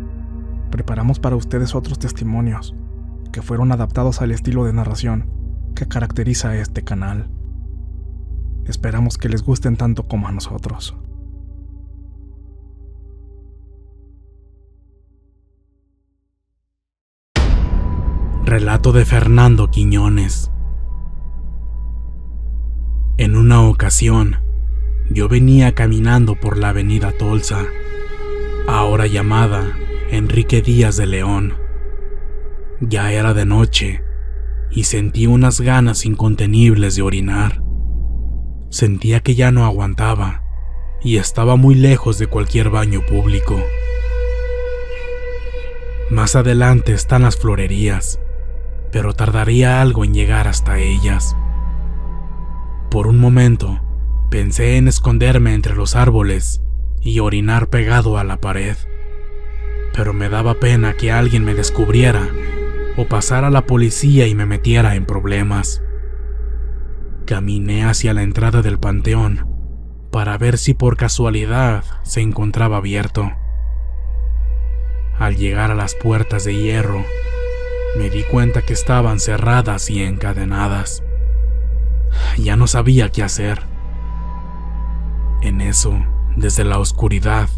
preparamos para ustedes otros testimonios que fueron adaptados al estilo de narración que caracteriza a este canal. Esperamos que les gusten tanto como a nosotros. Relato de Fernando Quiñones. En una ocasión, yo venía caminando por la avenida Tolsa, ahora llamada Enrique Díaz de León. Ya era de noche y sentí unas ganas incontenibles de orinar. Sentía que ya no aguantaba y estaba muy lejos de cualquier baño público. Más adelante están las florerías, pero tardaría algo en llegar hasta ellas. Por un momento, pensé en esconderme entre los árboles y orinar pegado a la pared, pero me daba pena que alguien me descubriera o pasara la policía y me metiera en problemas. Caminé hacia la entrada del panteón para ver si por casualidad se encontraba abierto. Al llegar a las puertas de hierro, me di cuenta que estaban cerradas y encadenadas. Ya no sabía qué hacer. En eso, desde la oscuridad,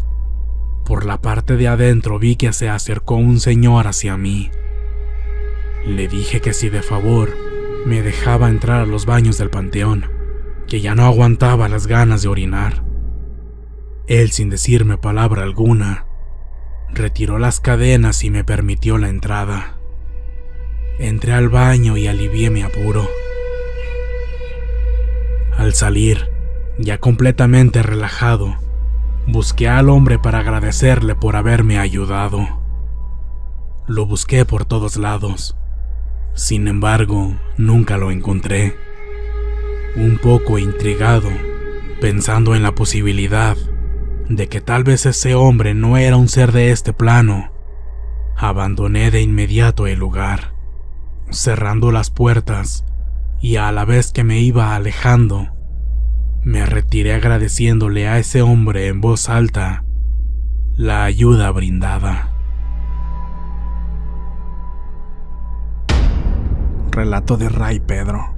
por la parte de adentro vi que se acercó un señor hacia mí. Le dije que si de favor me dejaba entrar a los baños del panteón, que ya no aguantaba las ganas de orinar. Él, sin decirme palabra alguna, retiró las cadenas y me permitió la entrada. Entré al baño y alivié mi apuro. Al salir, ya completamente relajado, busqué al hombre para agradecerle por haberme ayudado. Lo busqué por todos lados. Sin embargo, nunca lo encontré. Un poco intrigado, Pensando en la posibilidad de que tal vez ese hombre no era un ser de este plano, abandoné de inmediato el lugar, cerrando las puertas, y a la vez que me iba alejando, me retiré agradeciéndole a ese hombre en voz alta la ayuda brindada. Relato de Ray Pedro.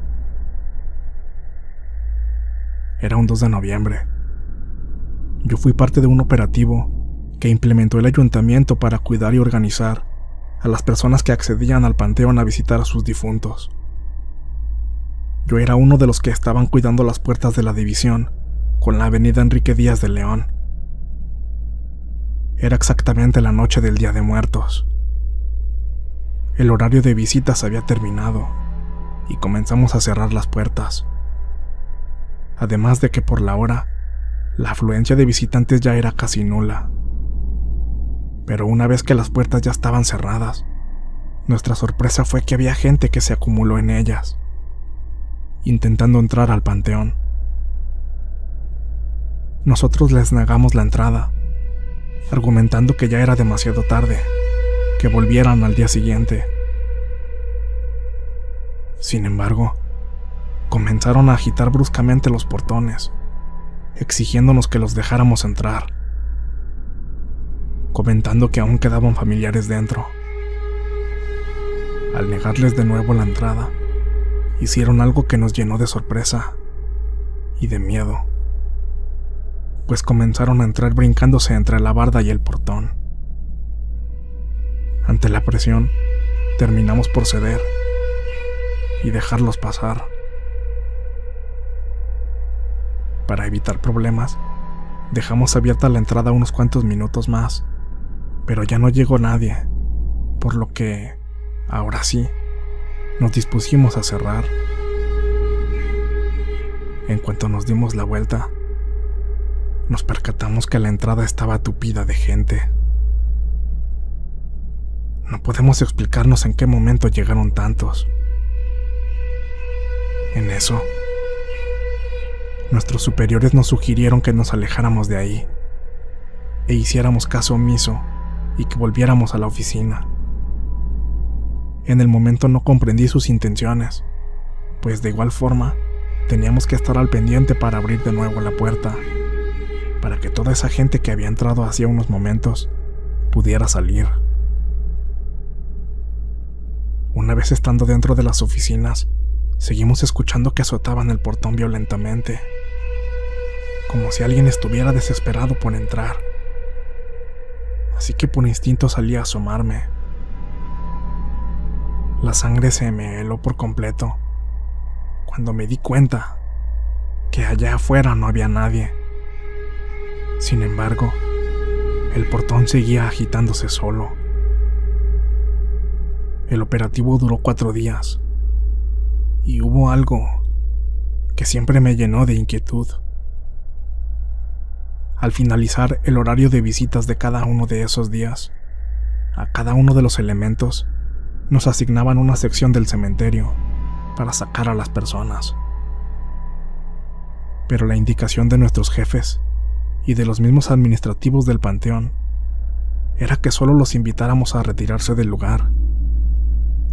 Era un 2 de noviembre. Yo fui parte de un operativo que implementó el ayuntamiento para cuidar y organizar a las personas que accedían al panteón a visitar a sus difuntos. Yo era uno de los que estaban cuidando las puertas de la división con la avenida Enrique Díaz de León. Era exactamente la noche del Día de Muertos. El horario de visitas había terminado y comenzamos a cerrar las puertas. Además de que por la hora, la afluencia de visitantes ya era casi nula. Pero una vez que las puertas ya estaban cerradas, nuestra sorpresa fue que había gente que se acumuló en ellas, intentando entrar al panteón. Nosotros les negamos la entrada, argumentando que ya era demasiado tarde, que volvieran al día siguiente. Sin embargo, comenzaron a agitar bruscamente los portones, exigiéndonos que los dejáramos entrar, comentando que aún quedaban familiares dentro. Al negarles de nuevo la entrada, hicieron algo que nos llenó de sorpresa y de miedo, pues comenzaron a entrar brincándose entre la barda y el portón. Ante la presión, terminamos por ceder y dejarlos pasar. Para evitar problemas, dejamos abierta la entrada unos cuantos minutos más, pero ya no llegó nadie, por lo que, ahora sí, nos dispusimos a cerrar. En cuanto nos dimos la vuelta, nos percatamos que la entrada estaba tupida de gente. No podemos explicarnos en qué momento llegaron tantos. En eso, nuestros superiores nos sugirieron que nos alejáramos de ahí e hiciéramos caso omiso y que volviéramos a la oficina. En el momento no comprendí sus intenciones, pues de igual forma teníamos que estar al pendiente para abrir de nuevo la puerta, para que toda esa gente que había entrado hacía unos momentos pudiera salir. Una vez estando dentro de las oficinas, seguimos escuchando que azotaban el portón violentamente, como si alguien estuviera desesperado por entrar. Así que por instinto salí a asomarme. La sangre se me heló por completo cuando me di cuenta que allá afuera no había nadie. Sin embargo, el portón seguía agitándose solo. El operativo duró 4 días y hubo algo que siempre me llenó de inquietud. Al finalizar el horario de visitas de cada uno de esos días, a cada uno de los elementos nos asignaban una sección del cementerio para sacar a las personas. Pero la indicación de nuestros jefes y de los mismos administrativos del panteón era que solo los invitáramos a retirarse del lugar,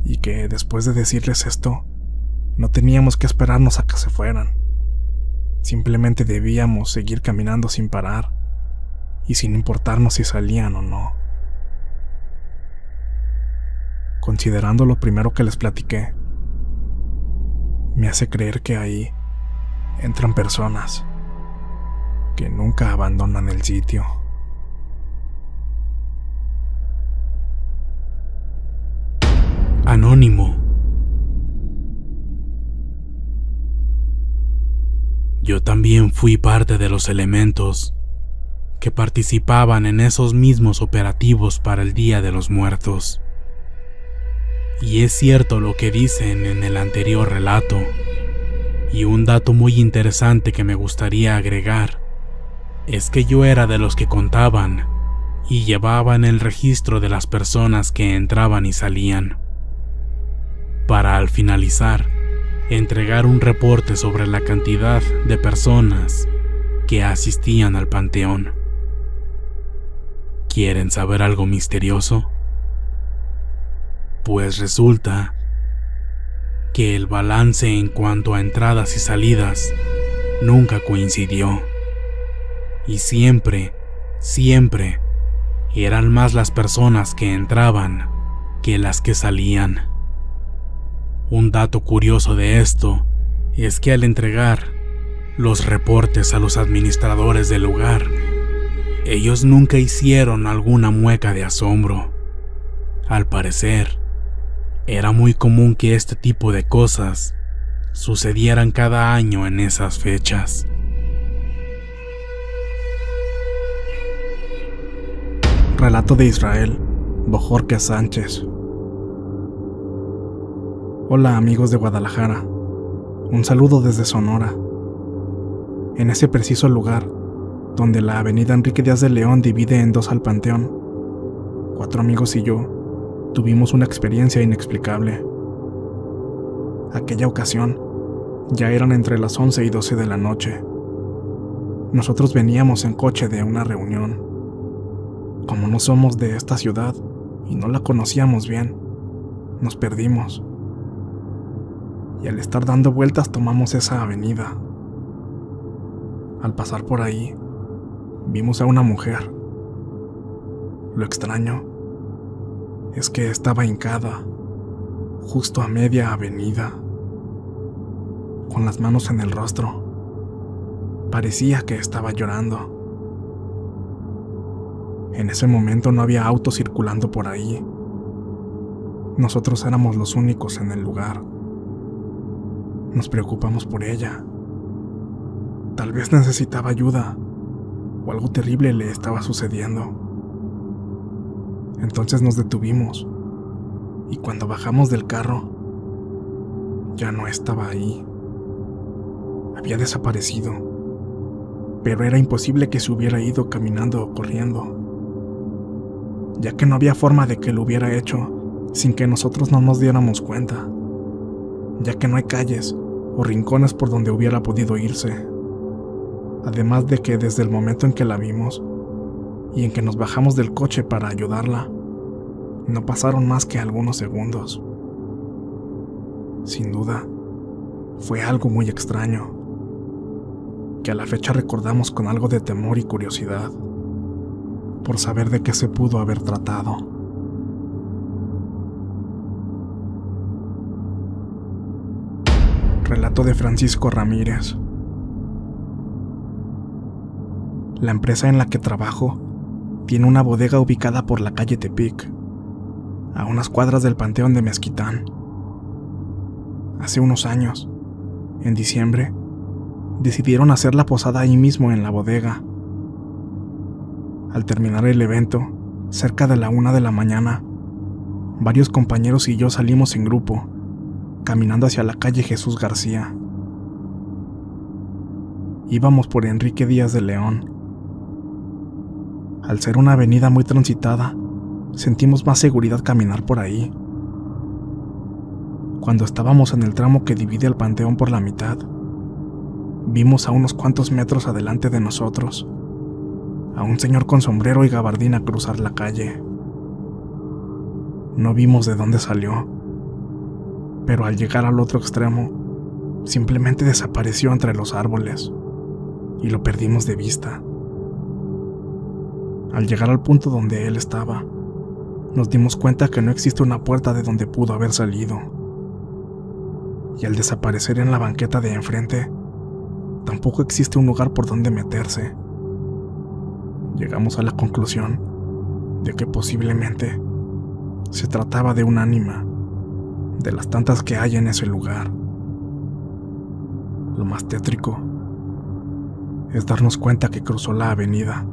y que después de decirles esto, no teníamos que esperarnos a que se fueran. Simplemente debíamos seguir caminando sin parar y sin importarnos si salían o no. Considerando lo primero que les platiqué, me hace creer que ahí entran personas que nunca abandonan el sitio. Anónimo. Yo también fui parte de los elementos que participaban en esos mismos operativos para el Día de los Muertos. Y es cierto lo que dicen en el anterior relato, y un dato muy interesante que me gustaría agregar es que yo era de los que contaban y llevaban el registro de las personas que entraban y salían, para al finalizar entregar un reporte sobre la cantidad de personas que asistían al panteón. ¿Quieren saber algo misterioso? Pues resulta que el balance en cuanto a entradas y salidas nunca coincidió. Y siempre eran más las personas que entraban que las que salían. Un dato curioso de esto es que al entregar los reportes a los administradores del lugar, ellos nunca hicieron alguna mueca de asombro. Al parecer, era muy común que este tipo de cosas sucedieran cada año en esas fechas. Relato de Israel Bojorquez Sánchez. Hola amigos de Guadalajara, un saludo desde Sonora. En ese preciso lugar, donde la avenida Enrique Díaz de León divide en dos al panteón, 4 amigos y yo tuvimos una experiencia inexplicable. Aquella ocasión, ya eran entre las 11 y 12 de la noche. Nosotros veníamos en coche de una reunión. Como no somos de esta ciudad y no la conocíamos bien, nos perdimos. Y al estar dando vueltas tomamos esa avenida. Al pasar por ahí, vimos a una mujer. Lo extraño es que estaba hincada, justo a media avenida, con las manos en el rostro. Parecía que estaba llorando. En ese momento no había autos circulando por ahí. Nosotros éramos los únicos en el lugar. Nos preocupamos por ella. Tal vez necesitaba ayuda, o algo terrible le estaba sucediendo. Entonces nos detuvimos, y cuando bajamos del carro, ya no estaba ahí. Había desaparecido, pero era imposible que se hubiera ido caminando o corriendo, ya que no había forma de que lo hubiera hecho sin que nosotros no nos diéramos cuenta, ya que no hay calles o rincones por donde hubiera podido irse. Además de que desde el momento en que la vimos y en que nos bajamos del coche para ayudarla, no pasaron más que algunos segundos. Sin duda, fue algo muy extraño, que a la fecha recordamos con algo de temor y curiosidad, por saber de qué se pudo haber tratado. Relato de Francisco Ramírez. La empresa en la que trabajo tiene una bodega ubicada por la calle Tepic, a unas cuadras del Panteón de Mezquitán. Hace unos años, en diciembre, decidieron hacer la posada ahí mismo en la bodega. Al terminar el evento, cerca de la 1 de la mañana, varios compañeros y yo salimos en grupo, caminando hacia la calle Jesús García. Íbamos por Enrique Díaz de León. Al ser una avenida muy transitada, sentimos más seguridad caminar por ahí. Cuando estábamos en el tramo que divide el panteón por la mitad, vimos a unos cuantos metros adelante de nosotros a un señor con sombrero y gabardina cruzar la calle. No vimos de dónde salió, pero al llegar al otro extremo, simplemente desapareció entre los árboles y lo perdimos de vista. Al llegar al punto donde él estaba, nos dimos cuenta que no existe una puerta de donde pudo haber salido. Y al desaparecer en la banqueta de enfrente, tampoco existe un lugar por donde meterse. Llegamos a la conclusión de que posiblemente se trataba de un ánima, de las tantas que hay en ese lugar. Lo más tétrico es darnos cuenta que cruzó la avenida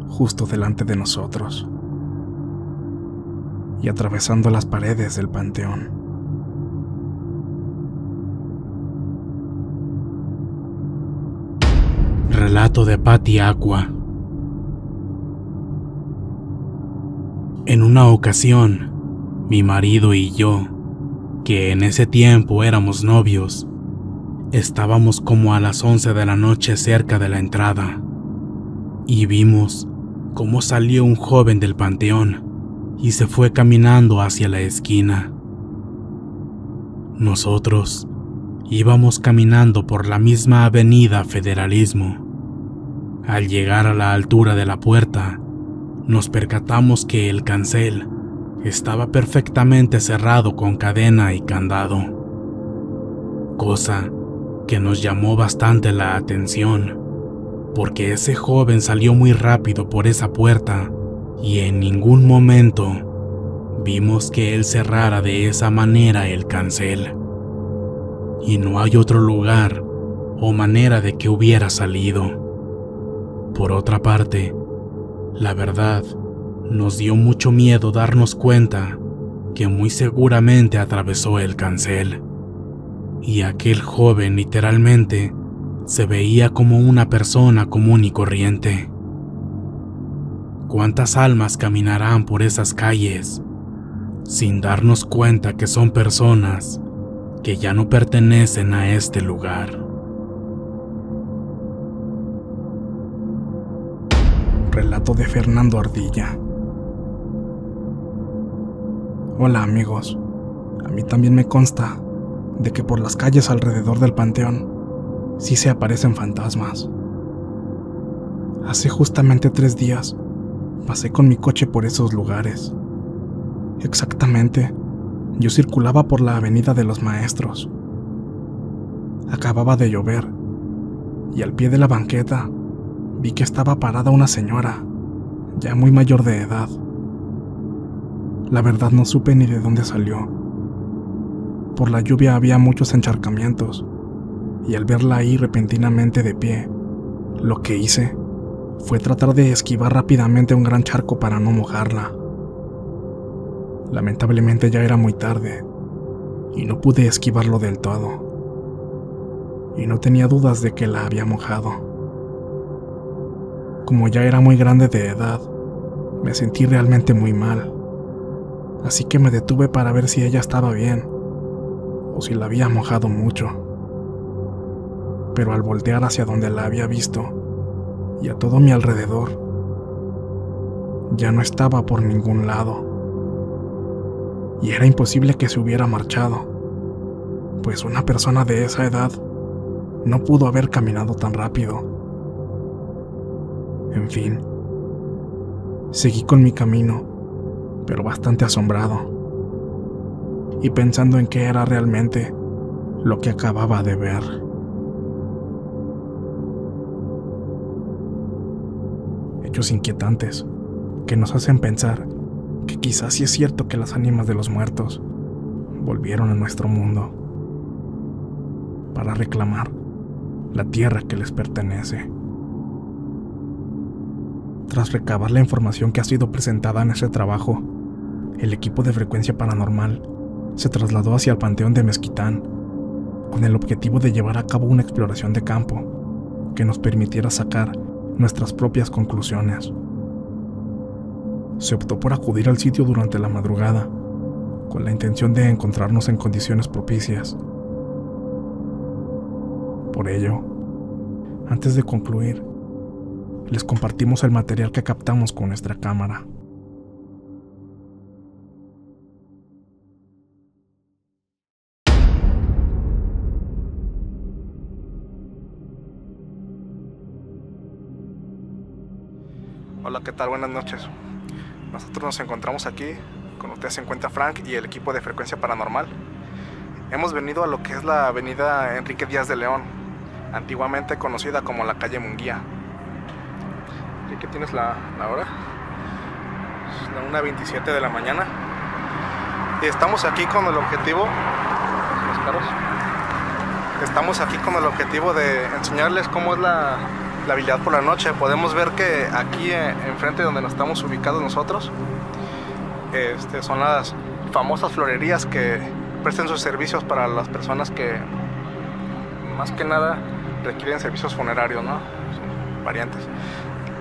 justo delante de nosotros y atravesando las paredes del panteón. Relato de Patti Aqua. En una ocasión, mi marido y yo, que en ese tiempo éramos novios, Estábamos como a las 11 de la noche cerca de la entrada y vimos cómo salió un joven del panteón y se fue caminando hacia la esquina. Nosotros íbamos caminando por la misma avenida Federalismo. Al llegar a la altura de la puerta, nos percatamos que el cancel estaba perfectamente cerrado con cadena y candado, cosa que nos llamó bastante la atención, porque ese joven salió muy rápido por esa puerta y en ningún momento vimos que él cerrara de esa manera el cancel. Y no hay otro lugar o manera de que hubiera salido. Por otra parte, la verdad, nos dio mucho miedo darnos cuenta que muy seguramente atravesó el cancel. Y aquel joven literalmente se veía como una persona común y corriente. ¿Cuántas almas caminarán por esas calles sin darnos cuenta que son personas que ya no pertenecen a este lugar? Relato de Fernando Ardilla. Hola amigos, a mí también me consta de que por las calles alrededor del panteón sí se aparecen fantasmas. Hace justamente 3 días pasé con mi coche por esos lugares. Exactamente, yo circulaba por la avenida de los Maestros. Acababa de llover y al pie de la banqueta vi que estaba parada una señora, ya muy mayor de edad. La verdad no supe ni de dónde salió. Por la lluvia había muchos encharcamientos, y al verla ahí repentinamente de pie, lo que hice fue tratar de esquivar rápidamente un gran charco para no mojarla. Lamentablemente ya era muy tarde, y no pude esquivarlo del todo. Y no tenía dudas de que la había mojado. Como ya era muy grande de edad, me sentí realmente muy mal. Así que me detuve para ver si ella estaba bien, o si la había mojado mucho. Pero al voltear hacia donde la había visto, y a todo mi alrededor, ya no estaba por ningún lado. Y era imposible que se hubiera marchado, pues una persona de esa edad no pudo haber caminado tan rápido. En fin, seguí con mi camino, pero bastante asombrado, y pensando en qué era realmente lo que acababa de ver. Hechos inquietantes que nos hacen pensar que quizás sí es cierto que las ánimas de los muertos volvieron a nuestro mundo para reclamar la tierra que les pertenece. Tras recabar la información que ha sido presentada en este trabajo, el equipo de Frecuencia Paranormal se trasladó hacia el Panteón de Mezquitán con el objetivo de llevar a cabo una exploración de campo que nos permitiera sacar nuestras propias conclusiones. Se optó por acudir al sitio durante la madrugada, con la intención de encontrarnos en condiciones propicias. Por ello, antes de concluir, les compartimos el material que captamos con nuestra cámara. Hola, ¿qué tal? Buenas noches. Nosotros nos encontramos aquí, con ustedes se encuentra Frank y el equipo de Frecuencia Paranormal. Hemos venido a lo que es la avenida Enrique Díaz de León, antiguamente conocida como la calle Munguía. ¿Qué tienes la hora? Es la 1:27 de la mañana. Y estamos aquí con el objetivo... Estamos aquí con el objetivo de enseñarles cómo es la habilidad por la noche. Podemos ver que aquí enfrente donde nos estamos ubicados nosotros son las famosas florerías que prestan sus servicios para las personas que más que nada requieren servicios funerarios, ¿no? Son variantes.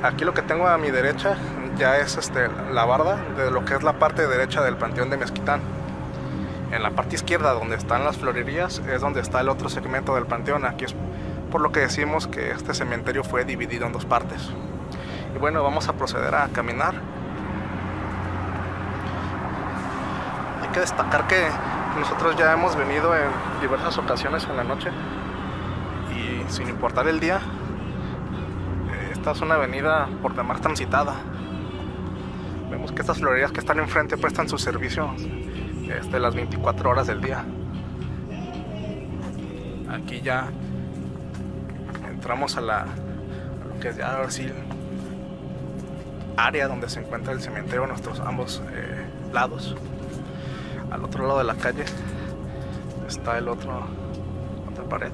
Aquí lo que tengo a mi derecha ya es la barda de lo que es la parte derecha del Panteón de Mezquitán. En la parte izquierda, donde están las florerías, es donde está el otro segmento del panteón. Aquí es por lo que decimos que este cementerio fue dividido en dos partes. Y bueno, vamos a proceder a caminar. Hay que destacar que nosotros ya hemos venido en diversas ocasiones en la noche y sin importar el día, esta es una avenida por demás transitada. Vemos que estas florerías que están enfrente prestan su servicio las 24 horas del día. Aquí ya entramos a lo que es ya ahora sí área donde se encuentra el cementerio a nuestros ambos lados. Al otro lado de la calle está otra pared.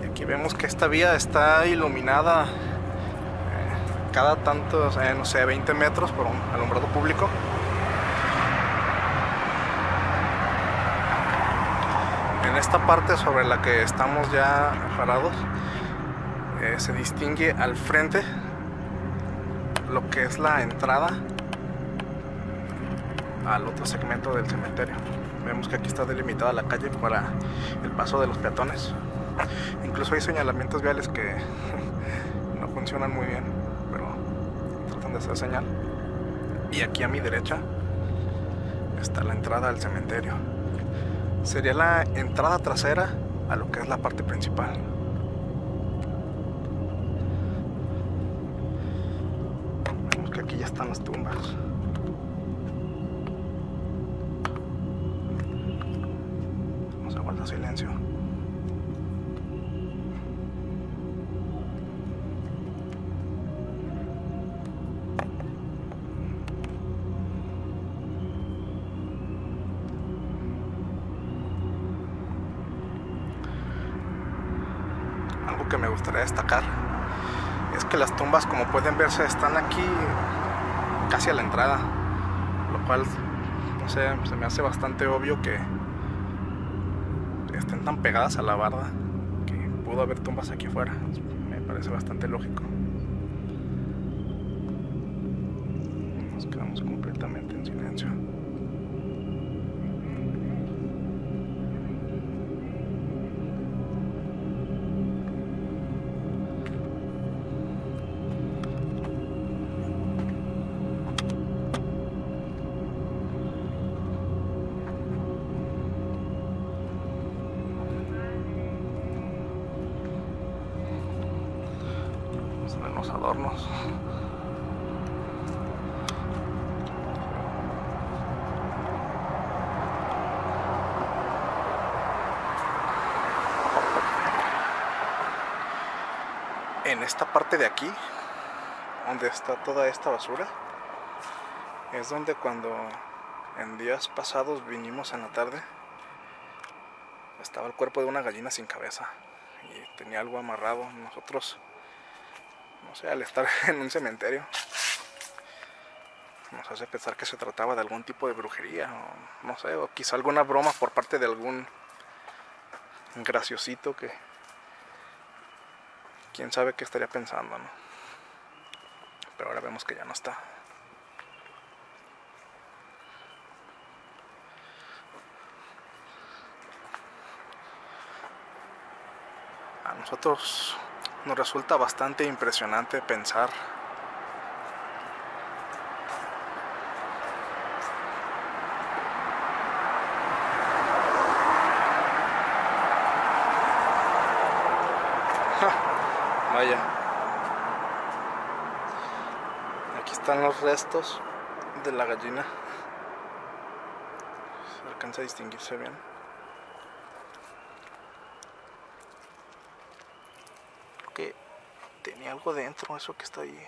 Y aquí vemos que esta vía está iluminada cada tantos, no sé, 20 metros por un alumbrado público. En esta parte sobre la que estamos ya parados, se distingue al frente lo que es la entrada al otro segmento del cementerio. Vemos que aquí está delimitada la calle para el paso de los peatones. Incluso hay señalamientos viales que no funcionan muy bien, pero tratan de hacer señal. Y aquí a mi derecha está la entrada al cementerio. Sería la entrada trasera a lo que es la parte principal. Vemos que aquí ya están las tumbas. Vamos a guardar silencio. Algo que me gustaría destacar es que las tumbas, como pueden verse, están aquí casi a la entrada, lo cual, no sé, se me hace bastante obvio que estén tan pegadas a la barda, que pudo haber tumbas aquí afuera. Me parece bastante lógico. Nos quedamos completamente en silencio. Los adornos. En esta parte de aquí, donde está toda esta basura, es donde cuando en días pasados vinimos en la tarde, estaba el cuerpo de una gallina sin cabeza y tenía algo amarrado. Nosotros, no sé, al estar en un cementerio, nos hace pensar que se trataba de algún tipo de brujería, o no sé, o quizá alguna broma por parte de algún graciosito que quién sabe qué estaría pensando, ¿no? Pero ahora vemos que ya no está. A nosotros nos resulta bastante impresionante pensar vaya, aquí están los restos de la gallina. Se alcanza a distinguirse bien. Que tenía algo dentro, eso que está ahí.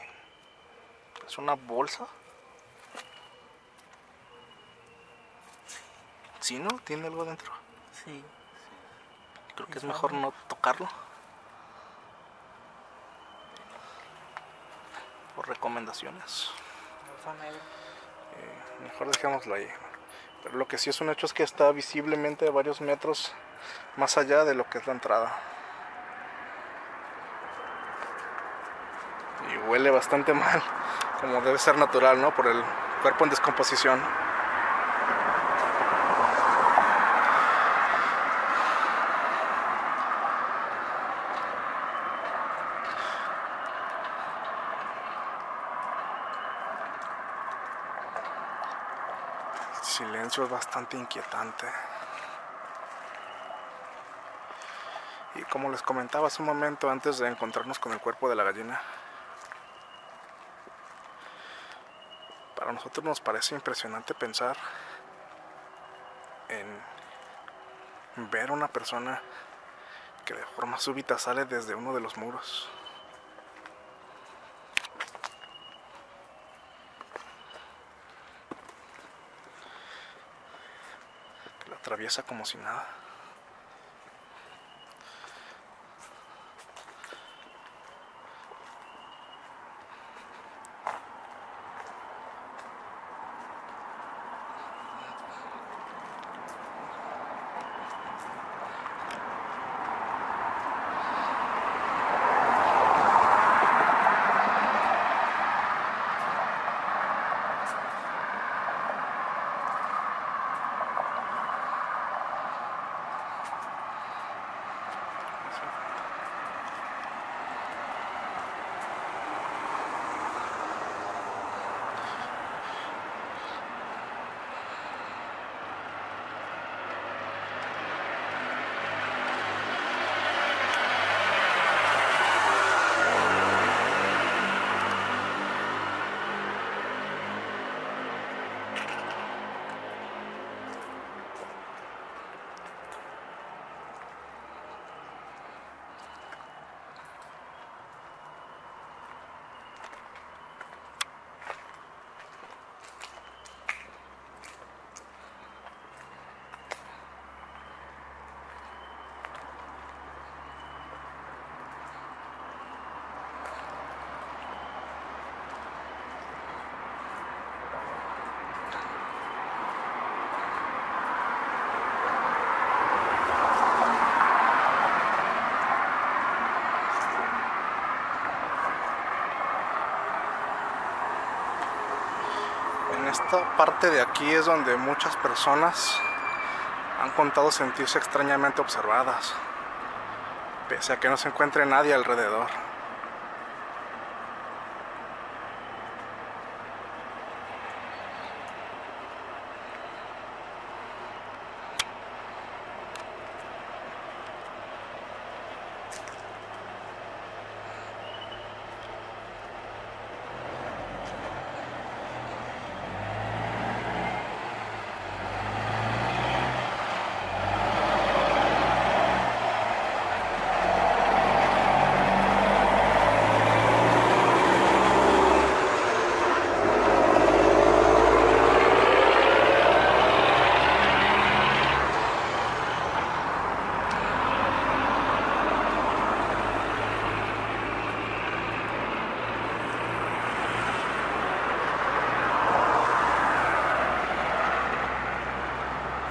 Es una bolsa. ¿Sí, no? ¿Tiene algo dentro? Sí. Creo que es mejor no tocarlo. Por recomendaciones. Mejor dejémoslo ahí. Pero lo que sí es un hecho es que está visiblemente varios metros más allá de lo que es la entrada. Y huele bastante mal, como debe ser natural, ¿no? Por el cuerpo en descomposición. silencio es bastante inquietante. Y como les comentaba hace un momento antes de encontrarnos con el cuerpo de la gallina, para nosotros nos parece impresionante pensar en ver a una persona que de forma súbita sale desde uno de los muros. Que la atraviesa como si nada. Esta parte de aquí es donde muchas personas han contado sentirse extrañamente observadas, pese a que no se encuentre nadie alrededor.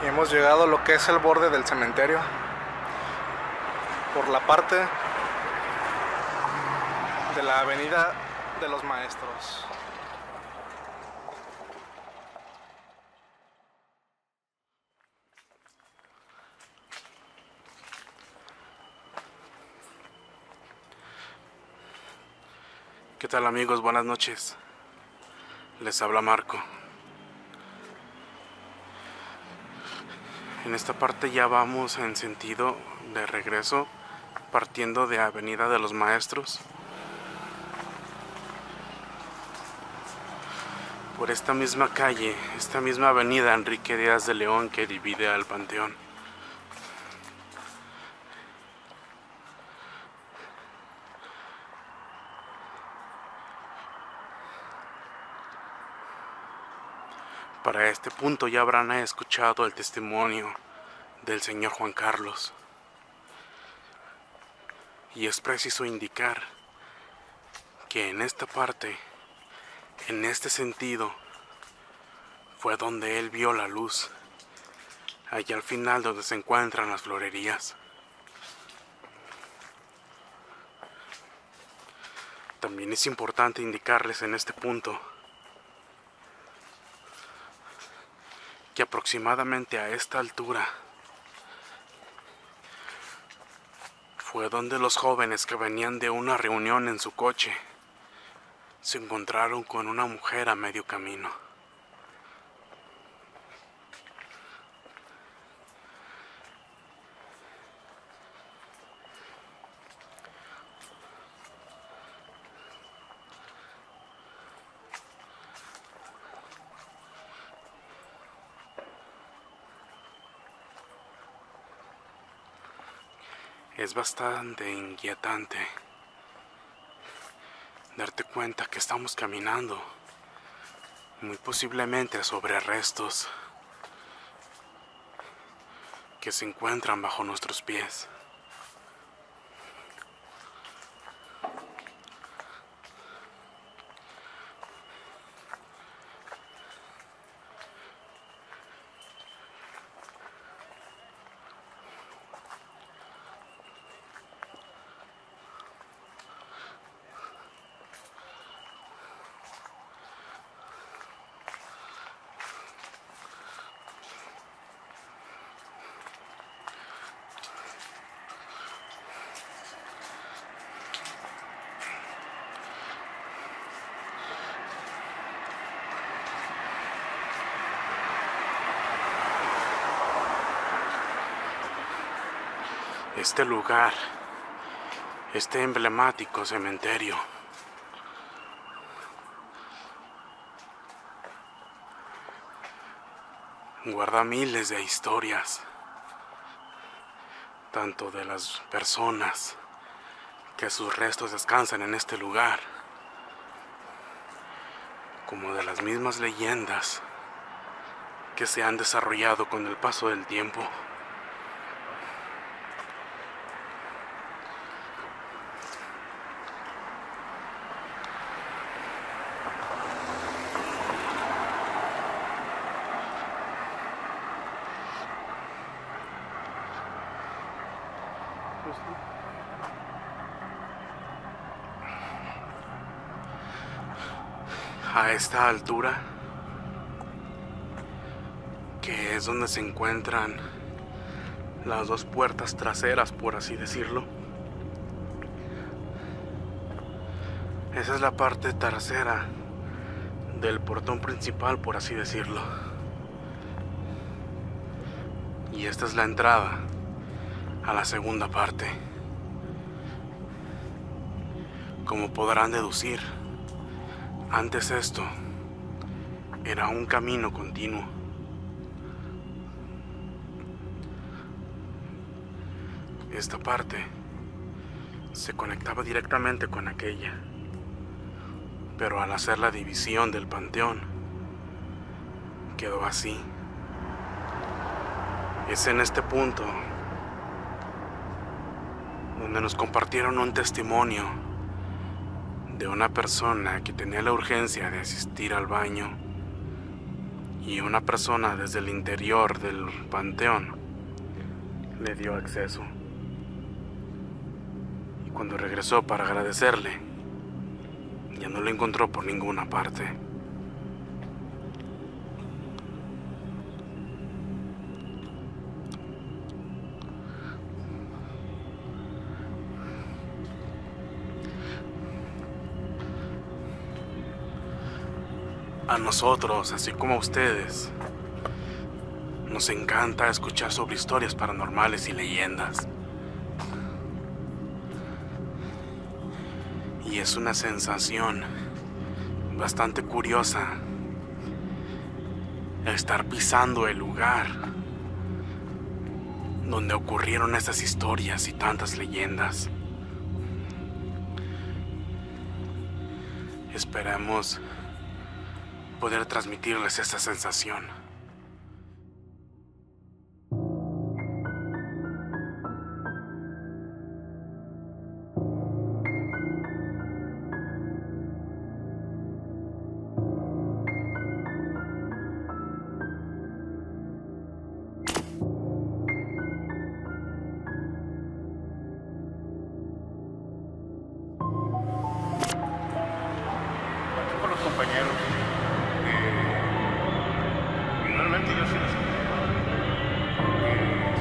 Y hemos llegado a lo que es el borde del cementerio, por la parte de la Avenida de los Maestros. ¿Qué tal, amigos? Buenas noches. Les habla Marco. En esta parte ya vamos en sentido de regreso, partiendo de Avenida de los Maestros. Por esta misma calle, esta misma avenida Enrique Díaz de León que divide al Panteón. Para este punto ya habrán escuchado el testimonio del señor Juan Carlos. Y es preciso indicar que en esta parte, en este sentido, fue donde él vio la luz, allá al final donde se encuentran las florerías. También es importante indicarles en este punto que aproximadamente a esta altura fue donde los jóvenes que venían de una reunión en su coche se encontraron con una mujer a medio camino. Es bastante inquietante darte cuenta que estamos caminando muy posiblemente sobre restos que se encuentran bajo nuestros pies. Este lugar, este emblemático cementerio, guarda miles de historias, tanto de las personas que sus restos descansan en este lugar, como de las mismas leyendas que se han desarrollado con el paso del tiempo. A esta altura, que es donde se encuentran las dos puertas traseras, por así decirlo, esa es la parte trasera del portón principal, por así decirlo, y esta es la entrada a la segunda parte. Como podrán deducir, antes esto era un camino continuo. Esta parte se conectaba directamente con aquella, pero al hacer la división del panteón, quedó así. Es en este punto donde nos compartieron un testimonio de una persona que tenía la urgencia de asistir al baño, y una persona desde el interior del panteón le dio acceso. Y cuando regresó para agradecerle, ya no lo encontró por ninguna parte. A nosotros, así como a ustedes, nos encanta escuchar sobre historias paranormales y leyendas. Y es una sensación bastante curiosa estar pisando el lugar donde ocurrieron estas historias y tantas leyendas. Esperamos poder transmitirles esa sensación. Con los compañeros, realmente yo sí los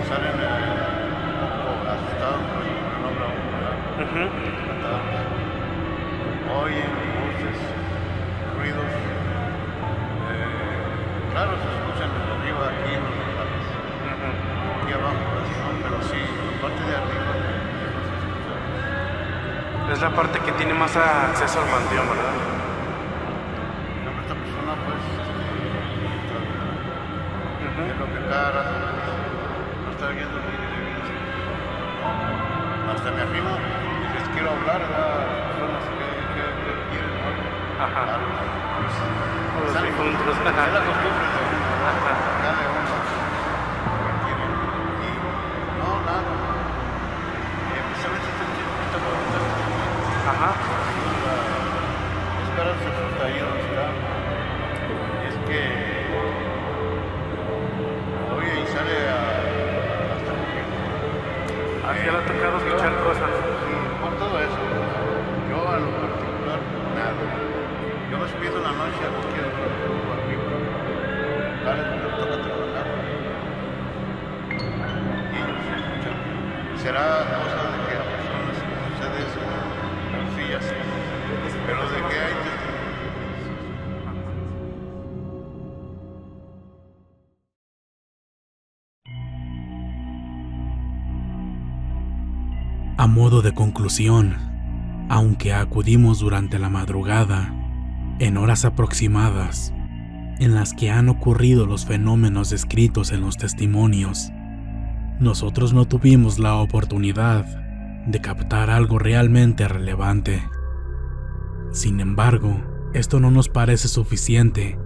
salen un poco asustados por el nombre a uno, ¿verdad? Oyen voces, ruidos, claro, se escuchan desde arriba, aquí, aquí abajo, pero sí, la parte de arriba Es la parte que tiene más acceso al panteón, ¿verdad? esta persona pues es lo que cada rato no está viendo el vídeo. hasta me arrimo y les quiero hablar a las personas que quieren, ¿no? Ajá. A los Los difuntos. es la costumbre de uno, ¿no? Acá de uno que quieren. Y no, nada. Precisamente este chico que está preguntando. Ajá. Esperanza está ahí donde está. Y es que oye y sale hasta conmigo. Así le ha tocado escuchar cosas. Sí, con todo eso. Yo a lo particular, nada. Yo me subí en la noche a cualquier lugar arriba. Vale, me toca trabajar. Y ellos escuchan. Será cosa de que a personas les sucede eso. Pero sí, ya sé. Pero de que hay A modo de conclusión, aunque acudimos durante la madrugada, en horas aproximadas, en las que han ocurrido los fenómenos descritos en los testimonios, nosotros no tuvimos la oportunidad de captar algo realmente relevante. Sin embargo, esto no nos parece suficiente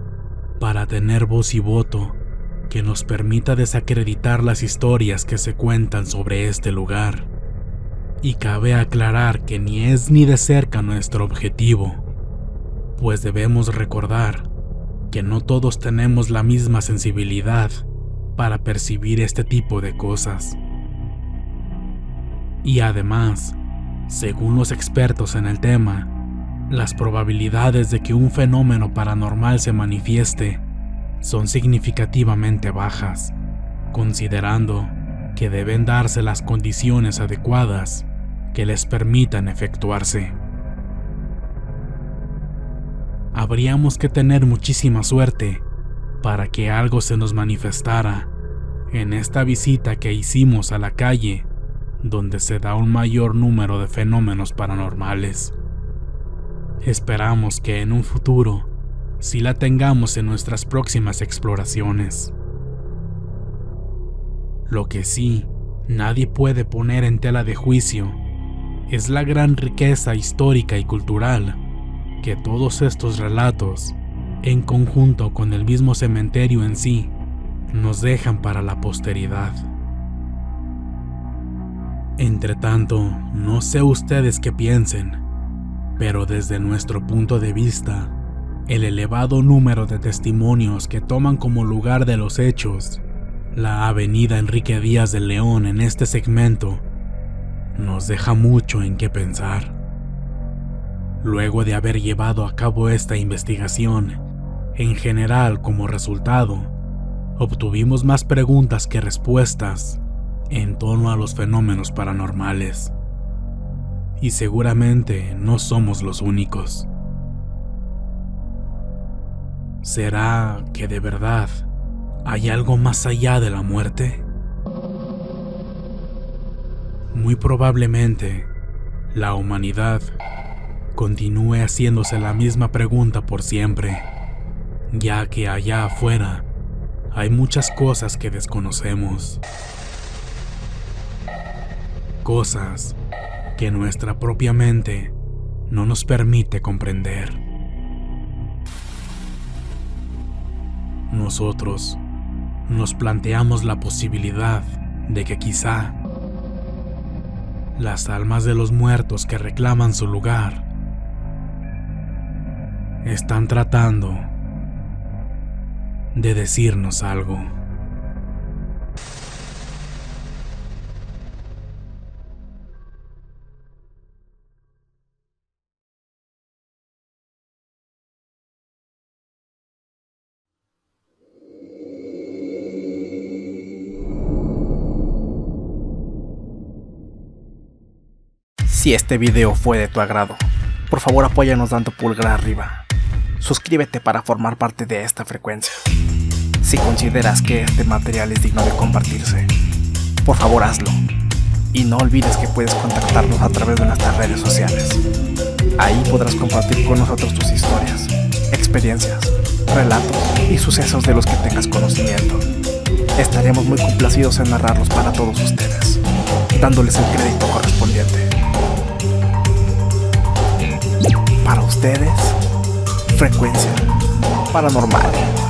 para tener voz y voto que nos permita desacreditar las historias que se cuentan sobre este lugar. Y cabe aclarar que ni es ni de cerca nuestro objetivo, pues debemos recordar que no todos tenemos la misma sensibilidad para percibir este tipo de cosas. Y además, según los expertos en el tema, las probabilidades de que un fenómeno paranormal se manifieste son significativamente bajas, considerando que deben darse las condiciones adecuadas que les permitan efectuarse. Habríamos que tener muchísima suerte para que algo se nos manifestara en esta visita que hicimos a la calle donde se da un mayor número de fenómenos paranormales. Esperamos que en un futuro sí la tengamos en nuestras próximas exploraciones. Lo que sí nadie puede poner en tela de juicio es la gran riqueza histórica y cultural que todos estos relatos, en conjunto con el mismo cementerio en sí, nos dejan para la posteridad. Entretanto, no sé ustedes qué piensen, pero desde nuestro punto de vista, el elevado número de testimonios que toman como lugar de los hechos la avenida Enrique Díaz de León en este segmento nos deja mucho en qué pensar. Luego de haber llevado a cabo esta investigación, en general como resultado, obtuvimos más preguntas que respuestas en torno a los fenómenos paranormales. Y seguramente no somos los únicos. ¿Será que de verdad hay algo más allá de la muerte? Muy probablemente, la humanidad continúe haciéndose la misma pregunta por siempre, ya que allá afuera hay muchas cosas que desconocemos. Cosas que nuestra propia mente no nos permite comprender. Nosotros nos planteamos la posibilidad de que quizá las almas de los muertos que reclaman su lugar están tratando de decirnos algo. Si este video fue de tu agrado, por favor apóyanos dando pulgar arriba. Suscríbete para formar parte de esta frecuencia. Si consideras que este material es digno de compartirse, por favor hazlo. Y no olvides que puedes contactarnos a través de nuestras redes sociales. Ahí podrás compartir con nosotros tus historias, experiencias, relatos y sucesos de los que tengas conocimiento. estaremos muy complacidos en narrarlos para todos ustedes, dándoles el crédito correspondiente. Para ustedes, Frecuencia Paranormal.